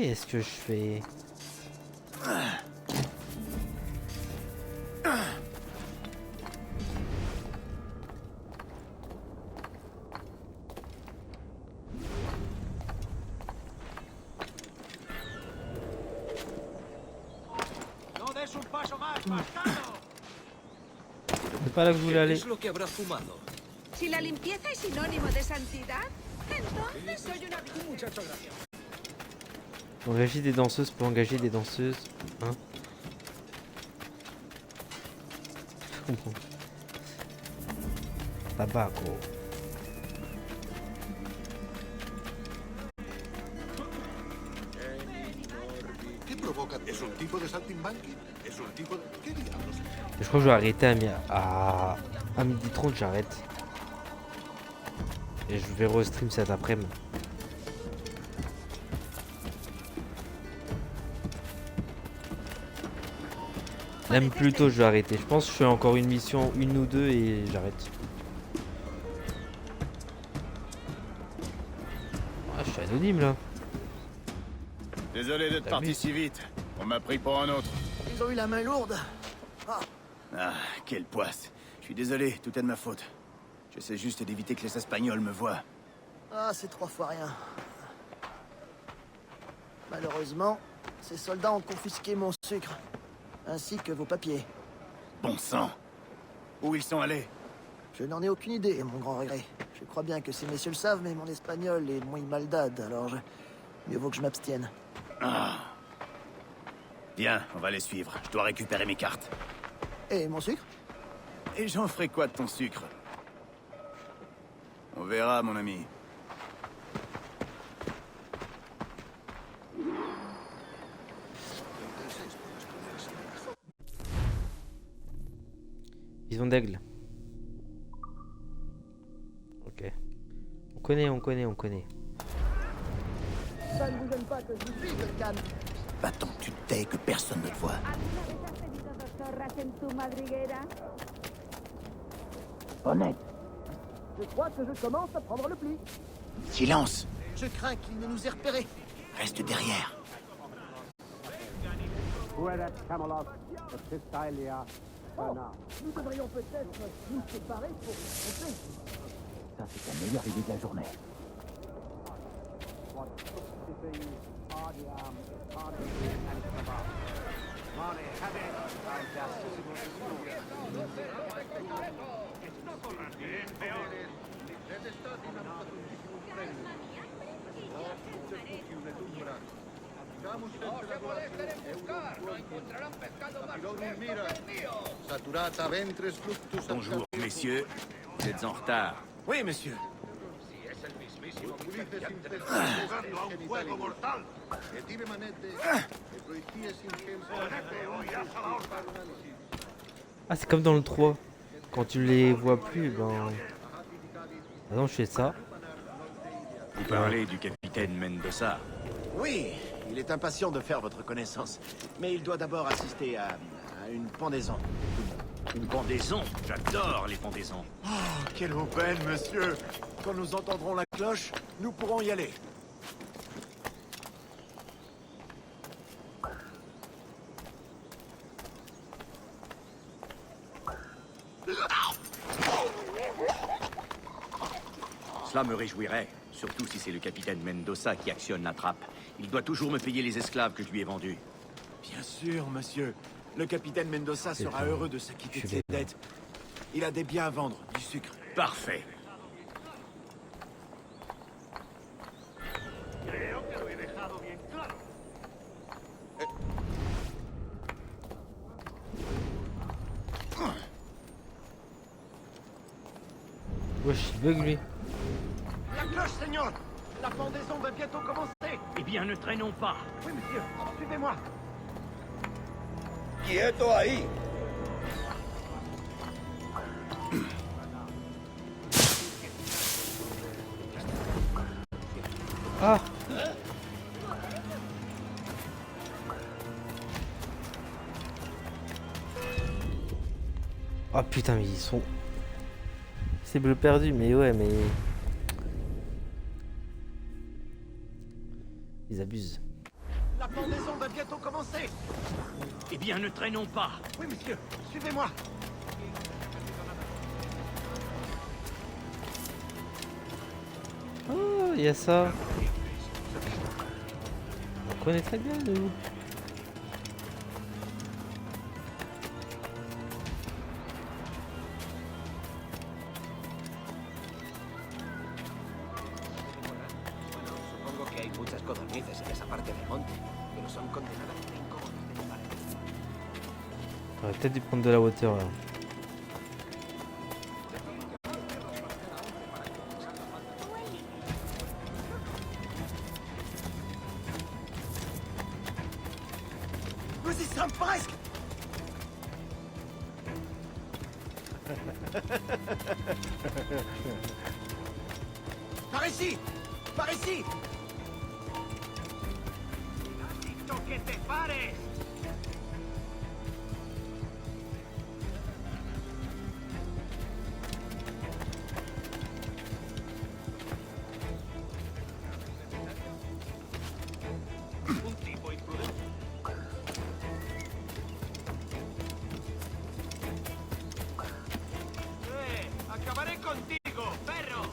Qu'est-ce que je fais? C'est pas là que je voulais aller. Si la limpieza es sinónimo de santidad, entonces soy una muchacho gracias. Engager des danseuses pour engager des danseuses. Hein? Je comprends. Tabaco. ¿Qué provoca? ¿Es un tipo de saltimbanqui? ¿Es un tipo de... ¿Qué diablos? Je crois que je vais arrêter à 12h30, j'arrête. Et je vais restream cet après-midi. Même plus tôt je vais arrêter. Je pense que je fais encore une mission, une ou deux et j'arrête. Ah, je suis anonyme là. Désolé d'être parti si vite. On m'a pris pour un autre. Ils ont eu la main lourde. Ah, quelle poisse. Je suis désolé, tout est de ma faute. J'essaie juste d'éviter que les Espagnols me voient. Ah, c'est 3 fois rien. Malheureusement, ces soldats ont confisqué mon sucre, ainsi que vos papiers. Bon sang. Où ils sont allés? Je n'en ai aucune idée, mon grand regret. Je crois bien que ces messieurs le savent, mais mon espagnol est muy maldad, alors mieux vaut que je m'abstienne. Ah. Viens, on va les suivre. Je dois récupérer mes cartes. Et mon sucre? Et j'en ferai quoi de ton sucre? On verra, mon ami. Ils ont d'aigle. Ok. On connaît, on connaît, on connaît. Ça ne vous gêne pas que je vous suive, le calme. Va-t'en, tu te tais, que personne ne te voit. Honnête. Je crois que je commence à prendre le pli. Silence. Je crains qu'il ne nous ait repérés. Reste derrière. Nous devrions peut-être nous séparer pour nous tromper. Ça, c'est la meilleure idée de la journée. Bonjour, messieurs. Vous êtes en retard. Oui, monsieur. Ah, c'est comme dans le 3. Quand tu les vois plus, ben... Maintenant, je fais ça. Vous parlez du capitaine Mendoza. Oui, il est impatient de faire votre connaissance. Mais il doit d'abord assister à une pendaison. Une pendaison? J'adore les pendaisons. Oh, quelle aubaine, monsieur! Quand nous entendrons la cloche, nous pourrons y aller. Cela me réjouirait, surtout si c'est le capitaine Mendoza qui actionne la trappe. Il doit toujours me payer les esclaves que je lui ai vendus. Bien sûr, monsieur. Le capitaine Mendoza sera heureux de s'acquitter de ses dettes. Il a des biens à vendre, du sucre. Parfait. Wesh, il bug lui. La cloche, Seigneur! La pendaison va bientôt commencer! Eh bien, ne traînons pas. Oui, monsieur, suivez-moi! Quieto ahí. Ah! Oh putain, mais ils sont... C'est bleu perdu, mais ouais, mais... Ils abusent. avancez. Eh bien, ne traînons pas. Oui, monsieur, suivez-moi. Oh, il y a ça. On connaît très bien, nous. Supongo que hay muchas codornices en esa parte del monte, pero son condenadas a incómodas de lugar. J'aurais peut-être dû prendre de la hauteur là. Nous y sommes presque. Par ici. Par ici. Que te pares. Un tipo imprudente. Acabaré contigo, perro.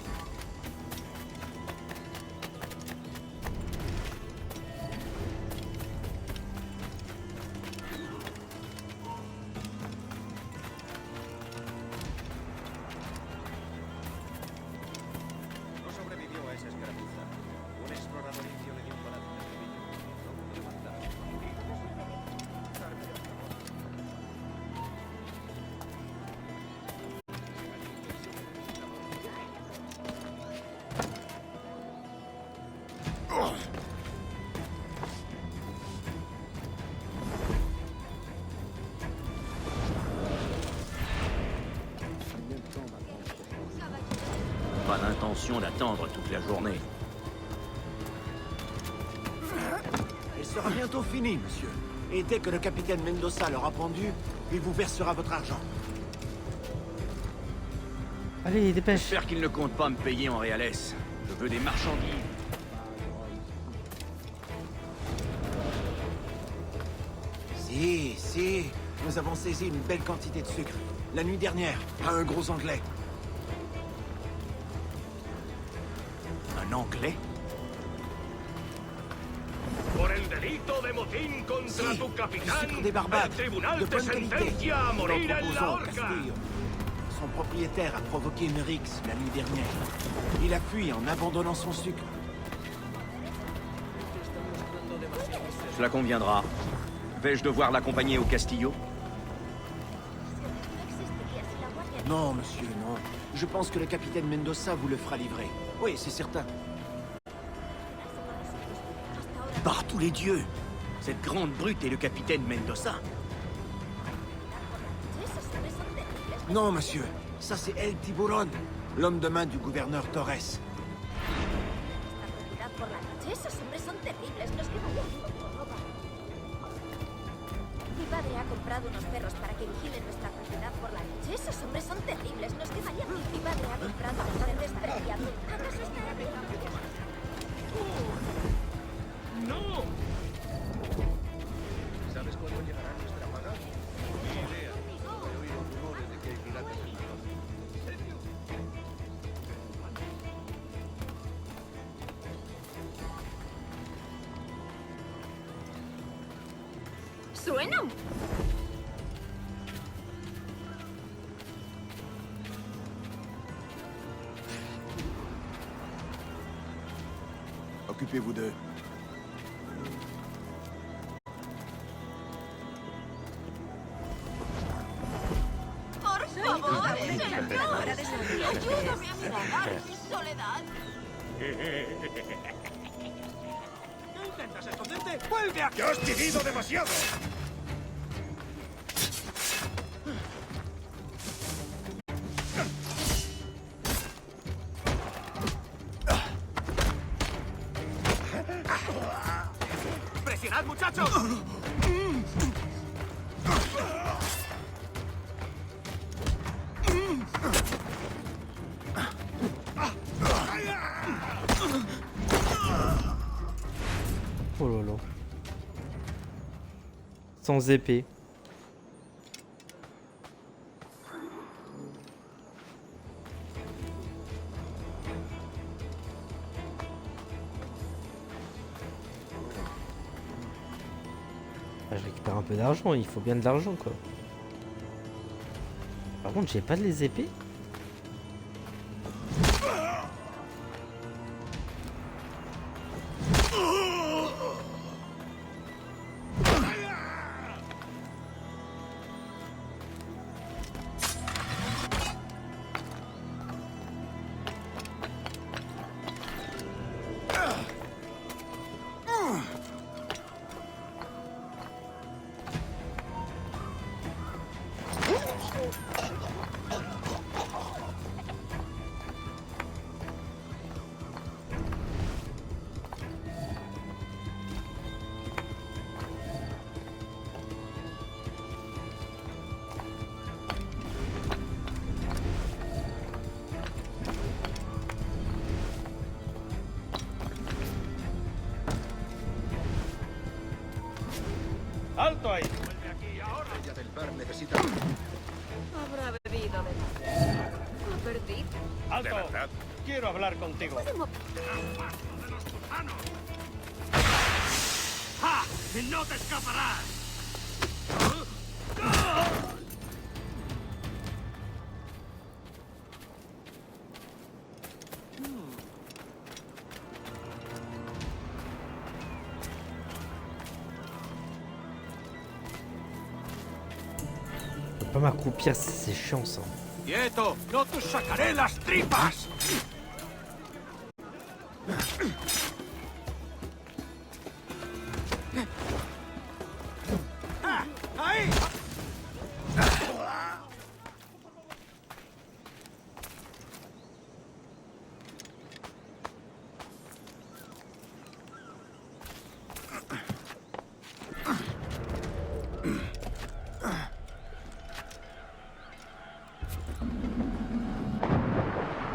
No sobrevivió a esa escaramuza. Un explorador indio le dio un balazo en el tobillo. No pudo levantarse. Pas d'intention d'attendre toute la journée. Elle sera bientôt finie, monsieur. Et dès que le capitaine Mendoza l'aura pendu, il vous versera votre argent. Allez, dépêche. J'espère qu'il ne compte pas me payer en réales. Je veux des marchandises. Si. Nous avons saisi une belle quantité de sucre. La nuit dernière, à un gros Anglais. Un Anglais? Por el delito de motín contra tu capitán, Sucre des barbades, el tribunal de te bonne qualité. sentencia a Nous morir leur en la proposons horca. Castillo. Son propriétaire a provoqué une rixe la nuit dernière. Il a fui en abandonnant son sucre. Cela conviendra. Vais-je devoir l'accompagner au Castillo? Non, monsieur, non. Je pense que le capitaine Mendoza vous le fera livrer. Oui, c'est certain. Par tous les dieux! Cette grande brute est le capitaine Mendoza. Non, monsieur. Ça, c'est El Tiburon, l'homme de main du gouverneur Torres. Esos hombres son terribles, nos quedarían como ropa. Mi padre ha comprado unos perros para que vigilen nuestra propiedad por la noche. Esos hombres son terribles, nos quedarían. Mi padre ha comprado a un despreciado. ¿Acaso estará ¡No! ¿Sabes cuándo llegará nuestra paga? Ni idea. He oído rumores de que hay piratas en la zona. ¿En serio? ¡Suena! Occupez-vous d'eux. ¡Por favor, señor! ¡Ayúdame a tragar mi soledad! ¿Qué intentas esconderte? ¡Vuelve aquí! ¡Ya has vivido demasiado! ¡Presionad, muchachos! Oh là là. Sans épée. Ah, je récupère un peu d'argent, il faut bien de l'argent quoi. Par contre, j'ai pas de les épées. ¡Alto ahí! Ella del bar necesita... Habrá bebido demasiado. Ha perdido. ¡Alto! Quiero hablar contigo. ¡Ja! ¡No te escaparás! Je peux pas m'accroupir, c'est chiant ça. ¡Quieto! ¡No te sacaré las tripas! ¡Ahí!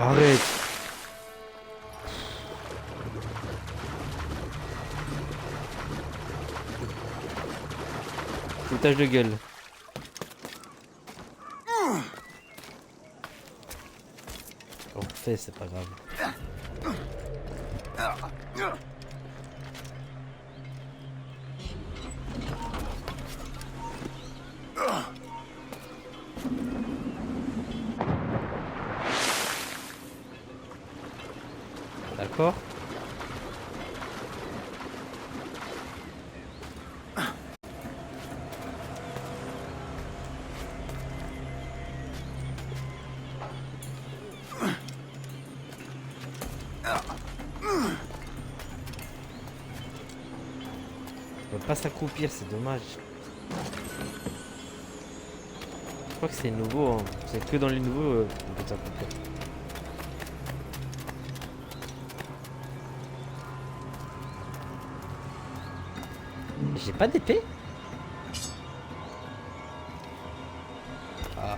Arrête. Foutage de gueule. On refait, c'est pas grave. D'accord. On peut pas s'accroupir, c'est dommage. Je crois que c'est nouveau, hein. C'est que dans les nouveaux on peut s'accroupir. J'ai pas d'épée? Ah.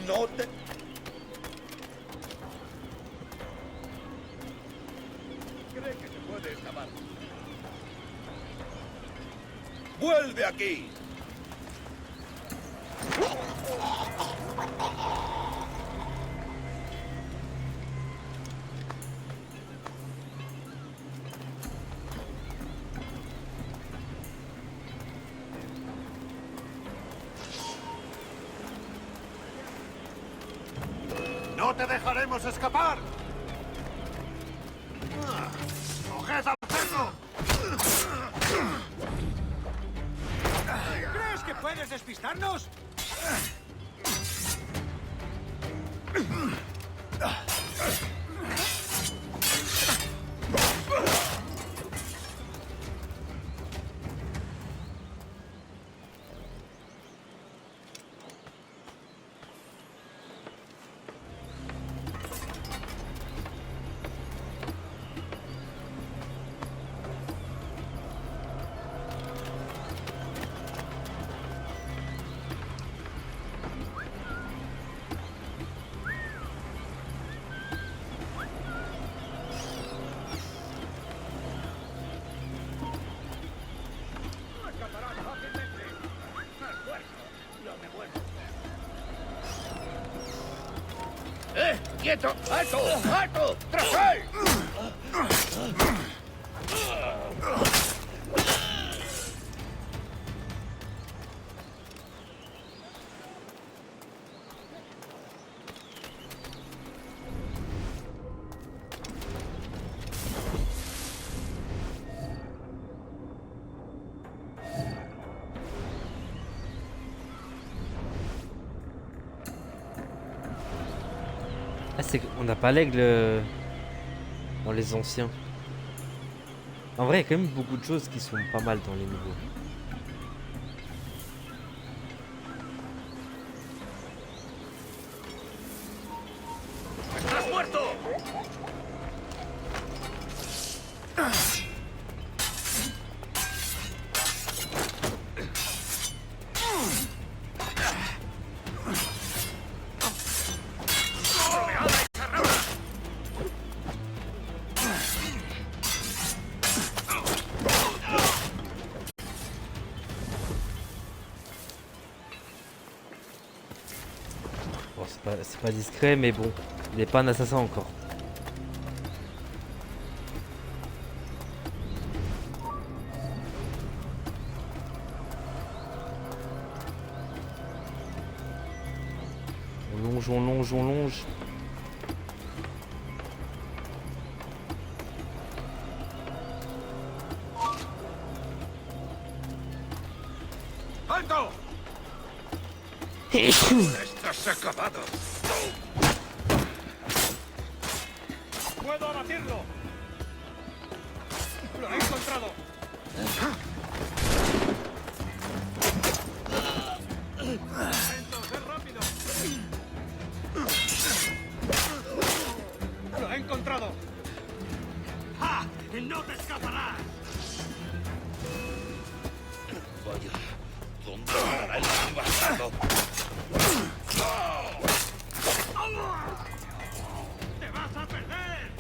No te... Cree que se puede escapar. ¡Vuelve aquí! te dejaremos escapar! ¡Coged al cerdo! ¿Crees que puedes despistarnos? ¡Quieto! ¡Alto! ¡Alto! ¡Tras él! Ah, c'est qu'on n'a pas l'aigle dans les anciens. En vrai, il y a quand même beaucoup de choses qui sont pas mal dans les nouveaux. ¡Estás muerto! Bon, c'est pas discret, mais bon, il n'est pas un assassin encore. On longe, on longe, on longe. ¡Alto! ¡Estás acabado! ¡Puedo abatirlo! ¡Lo he encontrado! ¡Sed rápido! ¡Lo he encontrado! ¡Ja! ¡No te escaparás! Vaya, ¿dónde estará el bastardo? ¡Te vas a perder!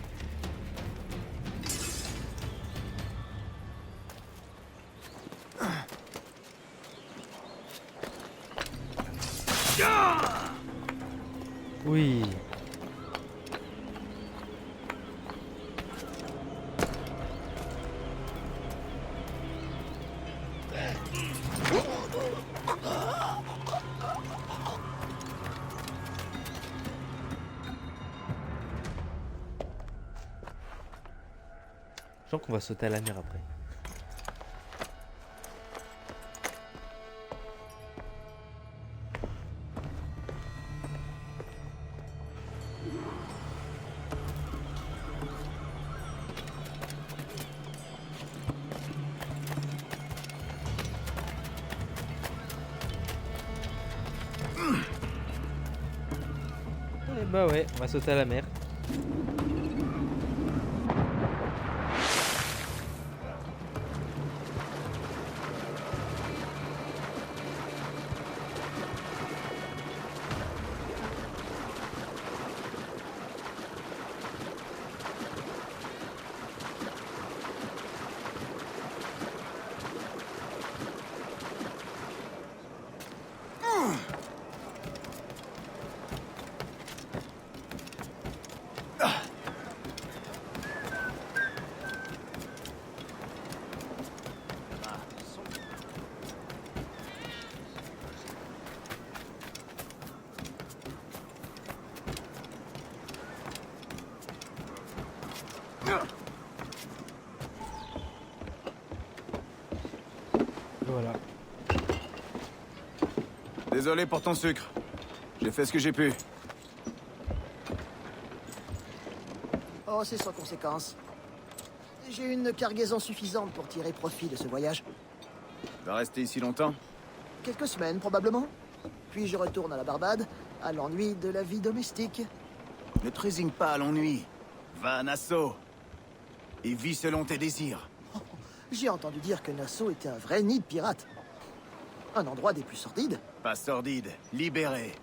Oui. Je sens qu'on va sauter à la mer après. Et bah ouais, on va sauter à la mer. Désolé pour ton sucre. J'ai fait ce que j'ai pu. Oh, c'est sans conséquence. J'ai une cargaison suffisante pour tirer profit de ce voyage. Tu vas rester ici longtemps? Quelques semaines, probablement. Puis je retourne à la Barbade, à l'ennui de la vie domestique. Ne te résigne pas à l'ennui. Va à Nassau. Et vis selon tes désirs. Oh, j'ai entendu dire que Nassau était un vrai nid de pirates. Un endroit des plus sordides. Pas sordide, libéré.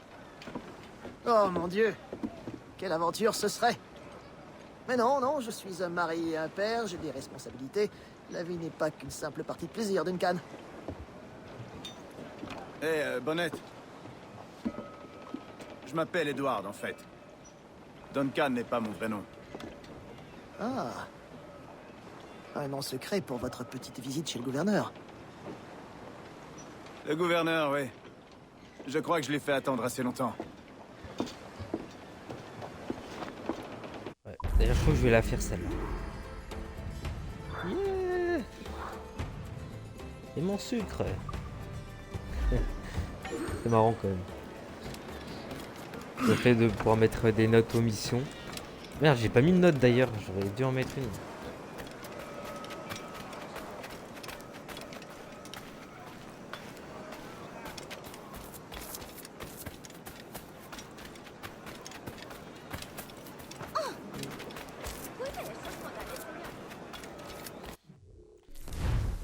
Oh mon Dieu, quelle aventure ce serait! Mais non, non, je suis un mari et un père, j'ai des responsabilités. La vie n'est pas qu'une simple partie de plaisir d'une canne. Hé, Bonnette. Je m'appelle Edward, en fait. Duncan n'est pas mon vrai nom. Ah. Un nom secret pour votre petite visite chez le gouverneur. Le gouverneur, oui. Je crois que je l'ai fait attendre assez longtemps. Ouais, d'ailleurs, je crois que je vais la faire celle-là. Yeah. Et mon sucre. C'est marrant quand même. Le fait de pouvoir mettre des notes aux missions. Merde, j'ai pas mis de notes d'ailleurs, j'aurais dû en mettre une.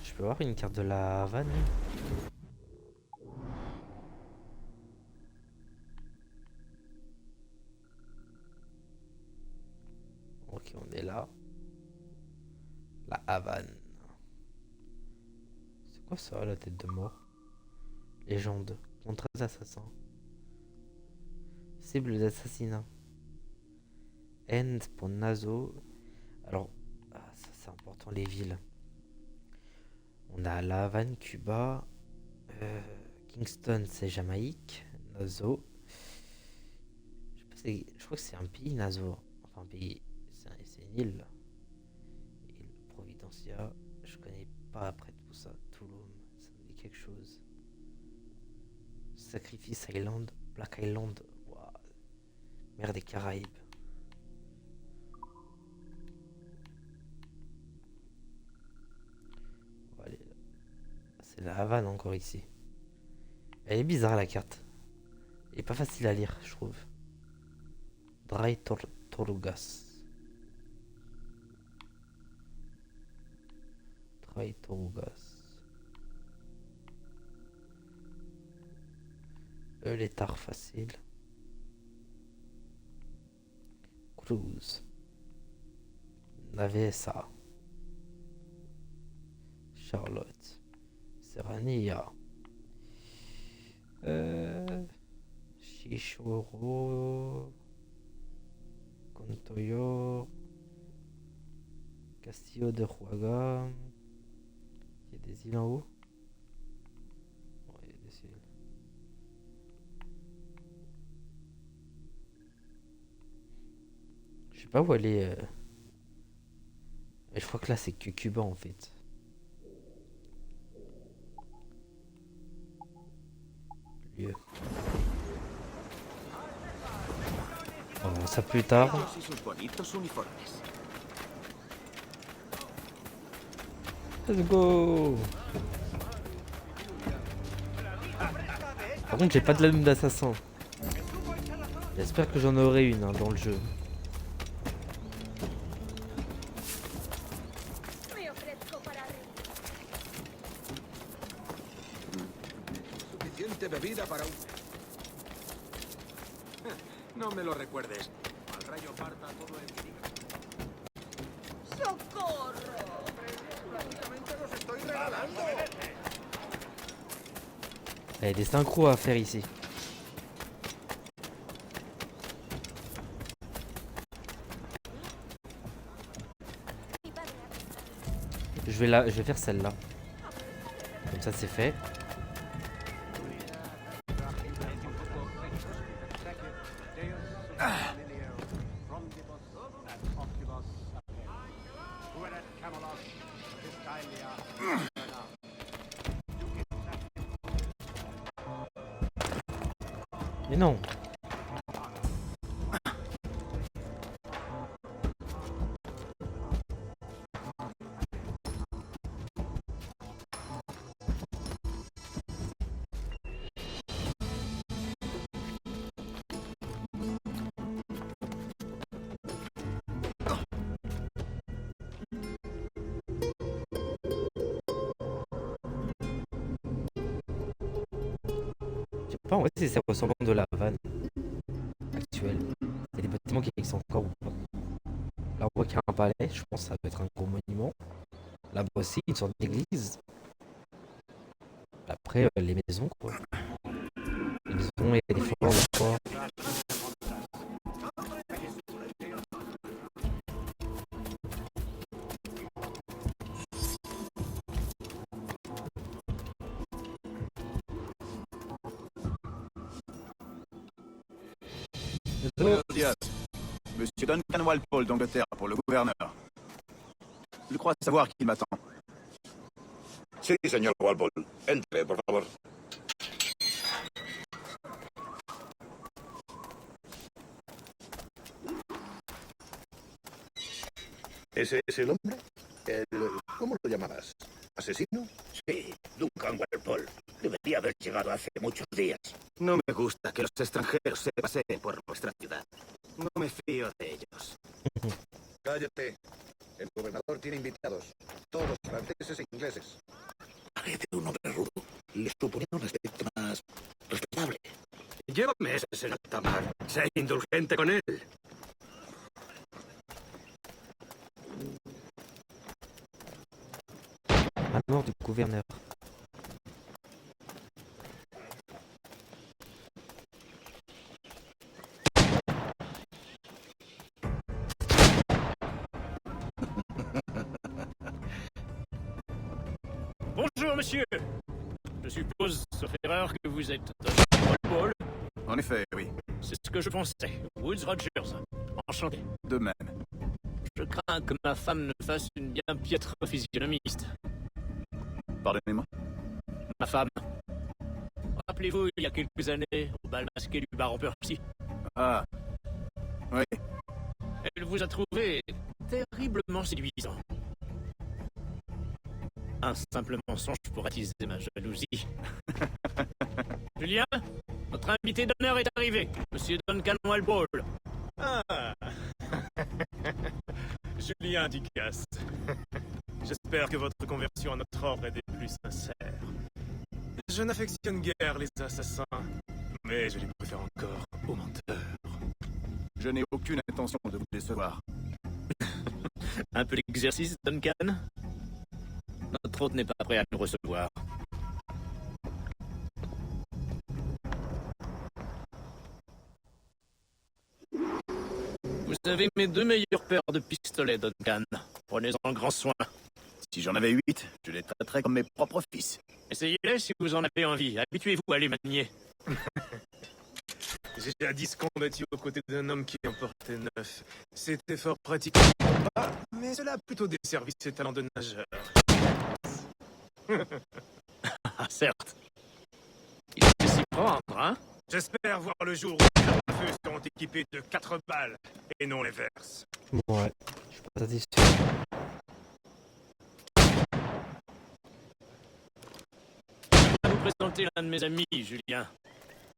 Je peux avoir une carte de la Havane? Ok, on est là. La Havane. C'est quoi ça, la tête de mort? Légende. Contre les assassins. Cible d'assassinat. End pour Nassau. Alors, ça c'est important, les villes. On a La Havane, Cuba. Kingston, c'est Jamaïque. Nassau. Je crois que c'est un pays, Nassau. Enfin, un pays. C'est une île. Île Providencia. Je connais pas après tout ça. Tulum, ça me dit quelque chose. Sacrifice Island. Black Island. Wow. Mer des Caraïbes. C'est la Havane encore ici. Elle est bizarre la carte. Elle est pas facile à lire, je trouve. Dry Torugas. Dry Torugas. L'étard facile. Cruz. Navesa. Charlotte. Serrania. Chichoro. Contoyo. Castillo de Huaga. Il y a des îles en haut. Ouais, il y a des îles. Je sais pas où aller. Mais je crois que là c'est que Cuba en fait. On va voir ça plus tard. Let's go. Par contre j'ai pas de lame d'assassin. J'espère que j'en aurai une hein, dans le jeu. No me lo recuerdes. Al rayo parta todo el que diga. ¡Socorro! Prácticamente los estoy regalando. Il y a des synchros à faire ici. Je vais faire celle-là. Comme ça c'est fait. Mais non. Je sais pas en vrai si ça ressemble de la vanne actuelle. Il y a des bâtiments qui existent encore ou pas. Là on voit qu'il y a un palais, je pense que ça doit être un gros monument. Là-bas aussi, une sorte d'église. Après, les maisons quoi. Les maisons et les forts, les forts. Buenos días. Monsieur Duncan Walpole d'Angleterre pour le gouverneur. Je crois savoir qui m'attend. Sí, señor Walpole. Entre, por favor. ¿Ese es el hombre? ¿Cómo lo llamabas? ¿Asesino? Sí, Duncan Walpole. Debería haber llegado hace muchos días. No me gusta que los extranjeros se paseen por nuestra ciudad. No me fío de ellos. Cállate. El gobernador tiene invitados. Todos franceses e ingleses. Parece un hombre rudo. Le suponía un aspecto más respetable. Llévame ese Senatamar. Sé indulgente con él. La mort du gouverneur. Bonjour, monsieur. Je suppose, sauf erreur, que vous êtes Paul. En effet, oui. C'est ce que je pensais. Woods Rogers. Enchanté. De même. Je crains que ma femme ne fasse une bien piètre physionomiste. Pardonnez-moi. Ma femme. Rappelez-vous, il y a quelques années, au bal masqué du baron Percy. Ah. Oui. Elle vous a trouvé terriblement séduisant. Un simple mensonge pour attiser ma jalousie. Julien, notre invité d'honneur est arrivé, Monsieur Duncan Walpole. Ah. Julien Ducasse. J'espère que votre conversion à notre ordre est des plus sincères. Je n'affectionne guère les assassins, mais je les préfère encore aux menteurs. Je n'ai aucune intention de vous décevoir. Un peu d'exercice, Duncan? Notre hôte n'est pas prêt à nous recevoir. Vous avez mes 2 meilleures paires de pistolets, Duncan. Prenez-en grand soin. Si j'en avais 8, je les traiterais comme mes propres fils. Essayez-les si vous en avez envie. Habituez-vous à les manier. J'ai jadis combattu aux côtés d'un homme qui en portait 9. C'était fort pratique au combat, mais cela a plutôt desservi ses talents de nageur. Ah, certes. Il sait s'y prendre, hein? J'espère voir le jour où les armes à feu seront équipées de 4 balles, et non l'inverse. Ouais, je suis pas satisfait. Je vais vous présenter l'un de mes amis, Julien.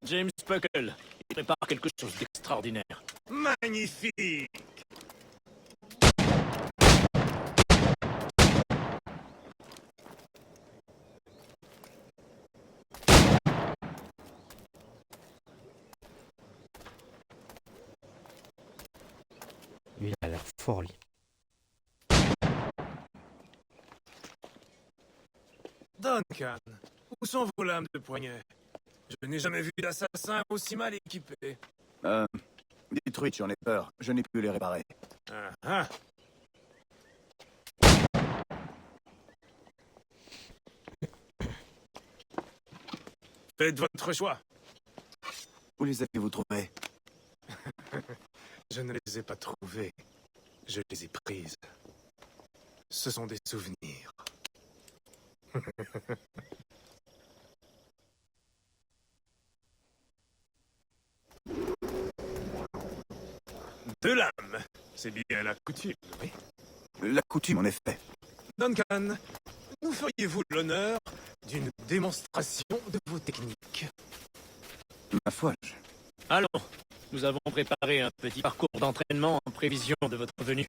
James Puckle. Il prépare quelque chose d'extraordinaire. Magnifique! Lui, il a l'air fort, lui. Duncan, où sont vos lames de poignet? Je n'ai jamais vu d'assassin aussi mal équipé. Détruites, j'en ai peur. Je n'ai pu les réparer. Ah, ah. Faites votre choix. Où les avez-vous trouvés? Je ne les ai pas trouvées. Je les ai prises. Ce sont des souvenirs. « De l'âme. C'est bien la coutume, oui. La coutume, en effet. Duncan, nous feriez-vous l'honneur d'une démonstration de vos techniques? Ma foi, Allons, nous avons préparé un petit parcours d'entraînement en prévision de votre venue.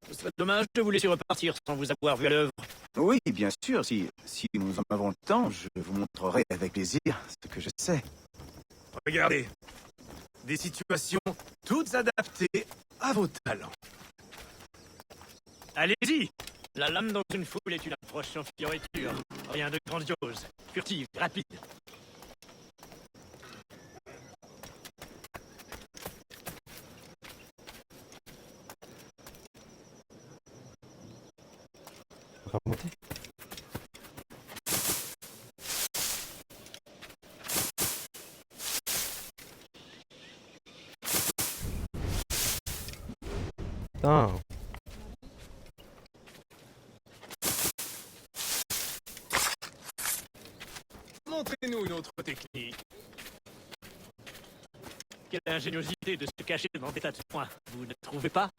Ce serait dommage de vous laisser repartir sans vous avoir vu à l'œuvre. Oui, bien sûr, si nous en avons le temps, je vous montrerai avec plaisir ce que je sais. Regardez. Des situations toutes adaptées à vos talents. Allez-y! La lame dans une foule est une approche en fioriture. Rien de grandiose, furtive, rapide. On va remonter. Putain. Montrez-nous une autre technique. Quelle ingéniosité de se cacher dans des tas de points, vous ne trouvez pas?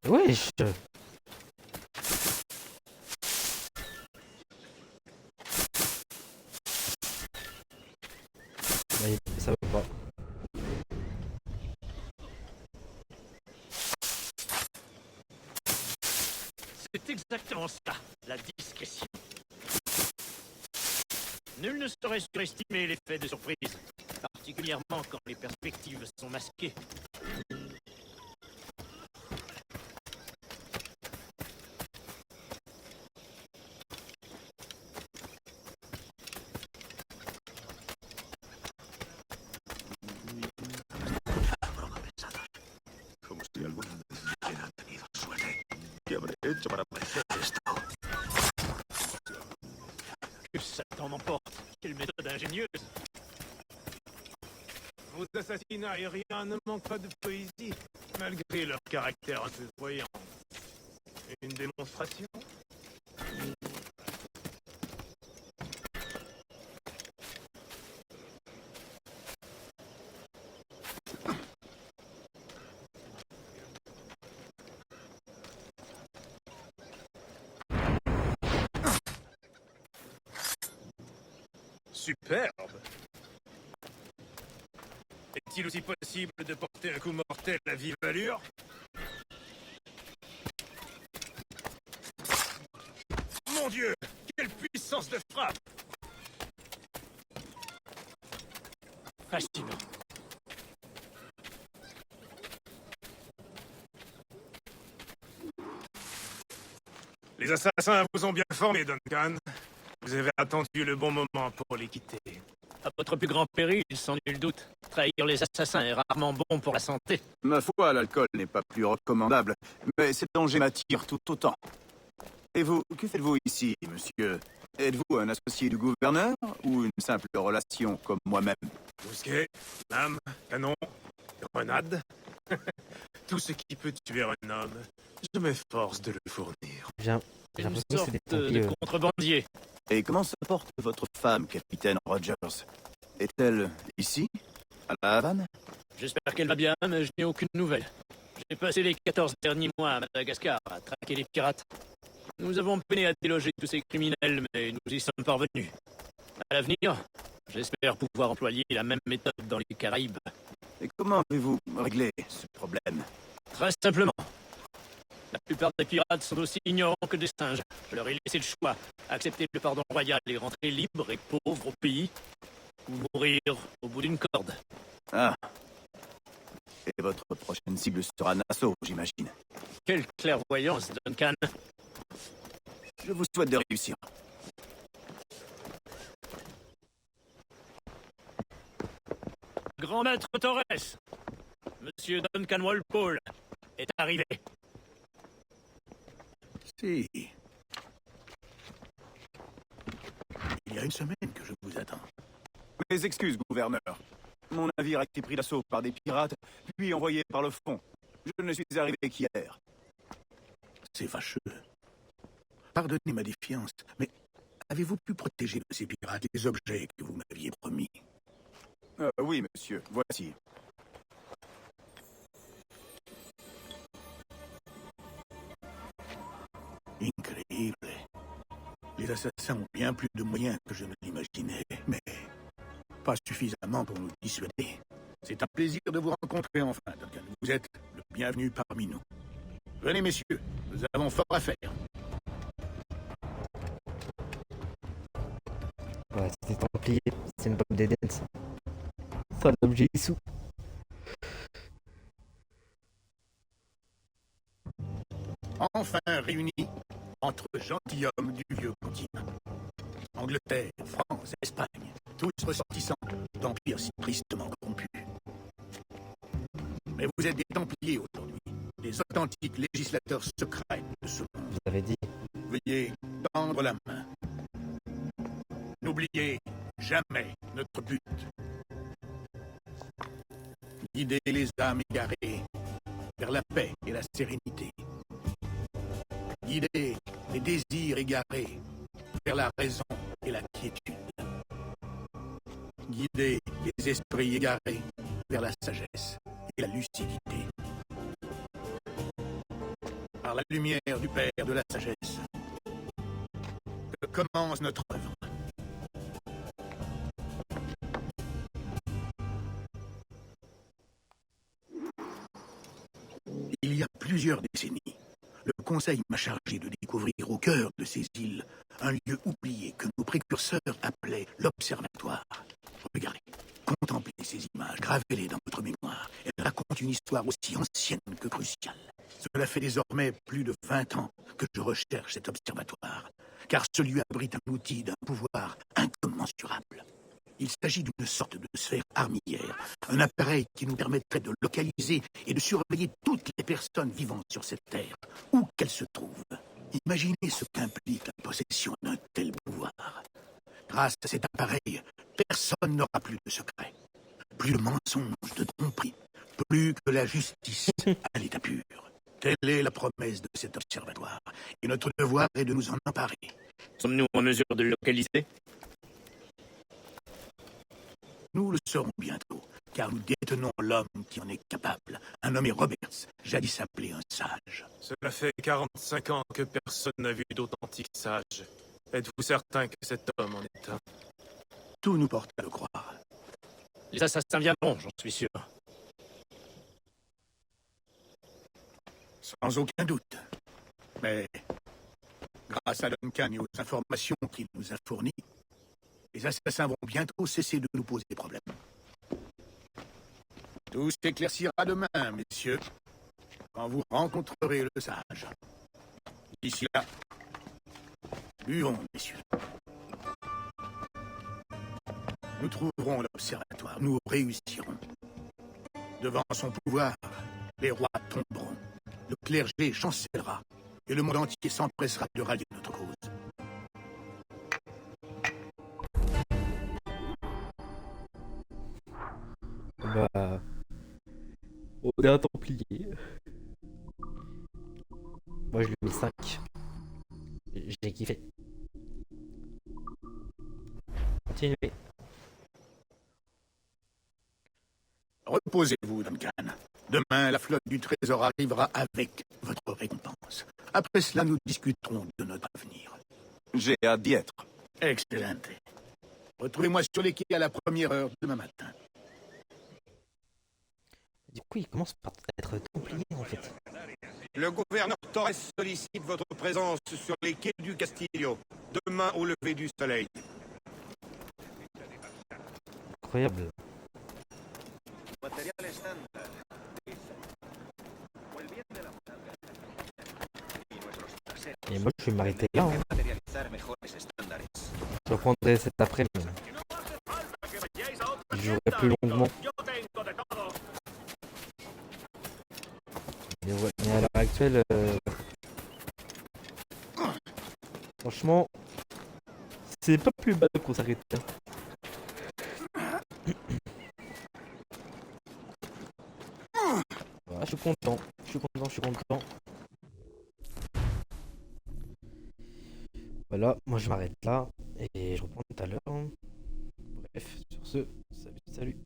Wesh. Ça va pas. C'est exactement ça, la discrétion. Nul ne saurait surestimer l'effet de surprise, particulièrement quand les perspectives sont masquées. Como si alguna vez hubiera tenido suerte. ¿Qué habré hecho para merecer esto? Que Satan m'emporte! Quelle méthode ingénieuse! Vos assassinats aériens ne manquent pas de poésie, malgré leur caractère un peu voyant. Une démonstration? Superbe. Est-il aussi possible de porter un coup mortel à vive allure? Mon Dieu! Quelle puissance de frappe! Fascinant. Les assassins vous ont bien formé, Duncan. Vous avez attendu le bon moment pour les quitter. À votre plus grand péril, sans nul doute. Trahir les assassins est rarement bon pour la santé. Ma foi, l'alcool n'est pas plus recommandable, mais ces dangers m'attirent tout autant. Et vous, que faites-vous ici, monsieur? Êtes-vous un associé du gouverneur ou une simple relation comme moi-même? Mousquet, lame, canon, grenade. Tout ce qui peut tuer un homme, je m'efforce de le fournir. J'ai l'impression que c'est des pompiers, contrebandier. Et comment se porte votre femme, capitaine Rogers? Est-elle ici, à la Havane? J'espère qu'elle va bien, mais je n'ai aucune nouvelle. J'ai passé les 14 derniers mois à Madagascar à traquer les pirates. Nous avons peiné à déloger tous ces criminels, mais nous y sommes parvenus. À l'avenir, j'espère pouvoir employer la même méthode dans les Caraïbes. Et comment avez-vous réglé ce problème? Très simplement. La plupart des pirates sont aussi ignorants que des singes. Je leur ai laissé le choix. Accepter le pardon royal et rentrer libre et pauvre au pays, ou mourir au bout d'une corde. Ah. Et votre prochaine cible sera Nassau, j'imagine. Quelle clairvoyance, Duncan. Je vous souhaite de réussir. Grand maître Torres, Monsieur Duncan Walpole est arrivé. Si. Il y a une semaine que je vous attends. Mes excuses, gouverneur. Mon navire a été pris d'assaut par des pirates, puis envoyé par le fond. Je ne suis arrivé qu'hier. C'est fâcheux. Pardonnez ma défiance, mais Avez-vous pu protéger de ces pirates les objets que vous m'aviez promis? Oui, monsieur. Voici. Incroyable. Les assassins ont bien plus de moyens que je ne l'imaginais, mais pas suffisamment pour nous dissuader. C'est un plaisir de vous rencontrer enfin, Duncan. Vous êtes le bienvenu parmi nous. Venez, messieurs, nous avons fort à faire. Ouais, c'était Templier, c'est une pomme d'Eden, ça. C'est un objet sous. Enfin réunis entre gentilshommes du vieux continent. Angleterre, France, Espagne, tous ressortissants d'empires si tristement corrompus. Mais vous êtes des Templiers aujourd'hui, des authentiques législateurs secrets de ce monde. Vous avez dit. Veuillez tendre la main. N'oubliez jamais notre but. Guider les âmes égarées vers la paix et la sérénité. Guider les désirs égarés vers la raison et la quiétude. Guider les esprits égarés vers la sagesse et la lucidité. Par la lumière du Père de la sagesse, que commence notre œuvre. Il y a plusieurs décennies, le Conseil m'a chargé de découvrir au cœur de ces îles un lieu oublié que nos précurseurs appelaient l'Observatoire. Regardez, contemplez ces images, gravez-les dans votre mémoire. Elles racontent une histoire aussi ancienne que cruciale. Cela fait désormais plus de 20 ans que je recherche cet observatoire, car ce lieu abrite un outil d'un pouvoir incommensurable. Il s'agit d'une sorte de sphère armillaire, un appareil qui nous permettrait de localiser et de surveiller toutes les personnes vivant sur cette terre, où qu'elles se trouvent. Imaginez ce qu'implique la possession d'un tel pouvoir. Grâce à cet appareil, personne n'aura plus de secret, plus de mensonges, de tromperies, plus que la justice à l'état pur. Telle est la promesse de cet observatoire, et notre devoir est de nous en emparer. Sommes-nous en mesure de le localiser? Nous le saurons bientôt, car nous détenons l'homme qui en est capable, un nommé Roberts, jadis appelé un sage. Cela fait 45 ans que personne n'a vu d'authentiques sages. Êtes-vous certain que cet homme en est un? Tout nous porte à le croire. Les assassins viendront, j'en suis sûr. Sans aucun doute. Mais, grâce à Duncan et aux informations qu'il nous a fournies, les assassins vont bientôt cesser de nous poser problème. Tout s'éclaircira demain, messieurs, quand vous rencontrerez le sage. D'ici là, buvons, messieurs. Nous trouverons l'observatoire, nous réussirons. Devant son pouvoir, les rois tomberont, le clergé chancellera, et le monde entier s'empressera de rallier notre cause. Bah... On est un Templier. Moi je lui mets 5. J'ai kiffé. Continuez. Reposez-vous, Duncan. Demain, la flotte du trésor arrivera avec votre récompense. Après cela, nous discuterons de notre avenir. J'ai hâte d'y être. Excellent. Retrouvez-moi sur les quais à la première heure demain matin. Du coup, il commence par être Templier en fait. Le gouverneur Torres sollicite votre présence sur les quais du Castillo, demain au lever du soleil. Incroyable. Et moi je vais m'arrêter là. Hein. Je reprendrai cet après-midi. Je jouerai plus longuement. Mais à l'heure actuelle, franchement, c'est pas plus bas qu'on s'arrête là. Voilà, je suis content. Voilà, moi je m'arrête là. Et je reprends tout à l'heure. Hein. Bref, sur ce, salut.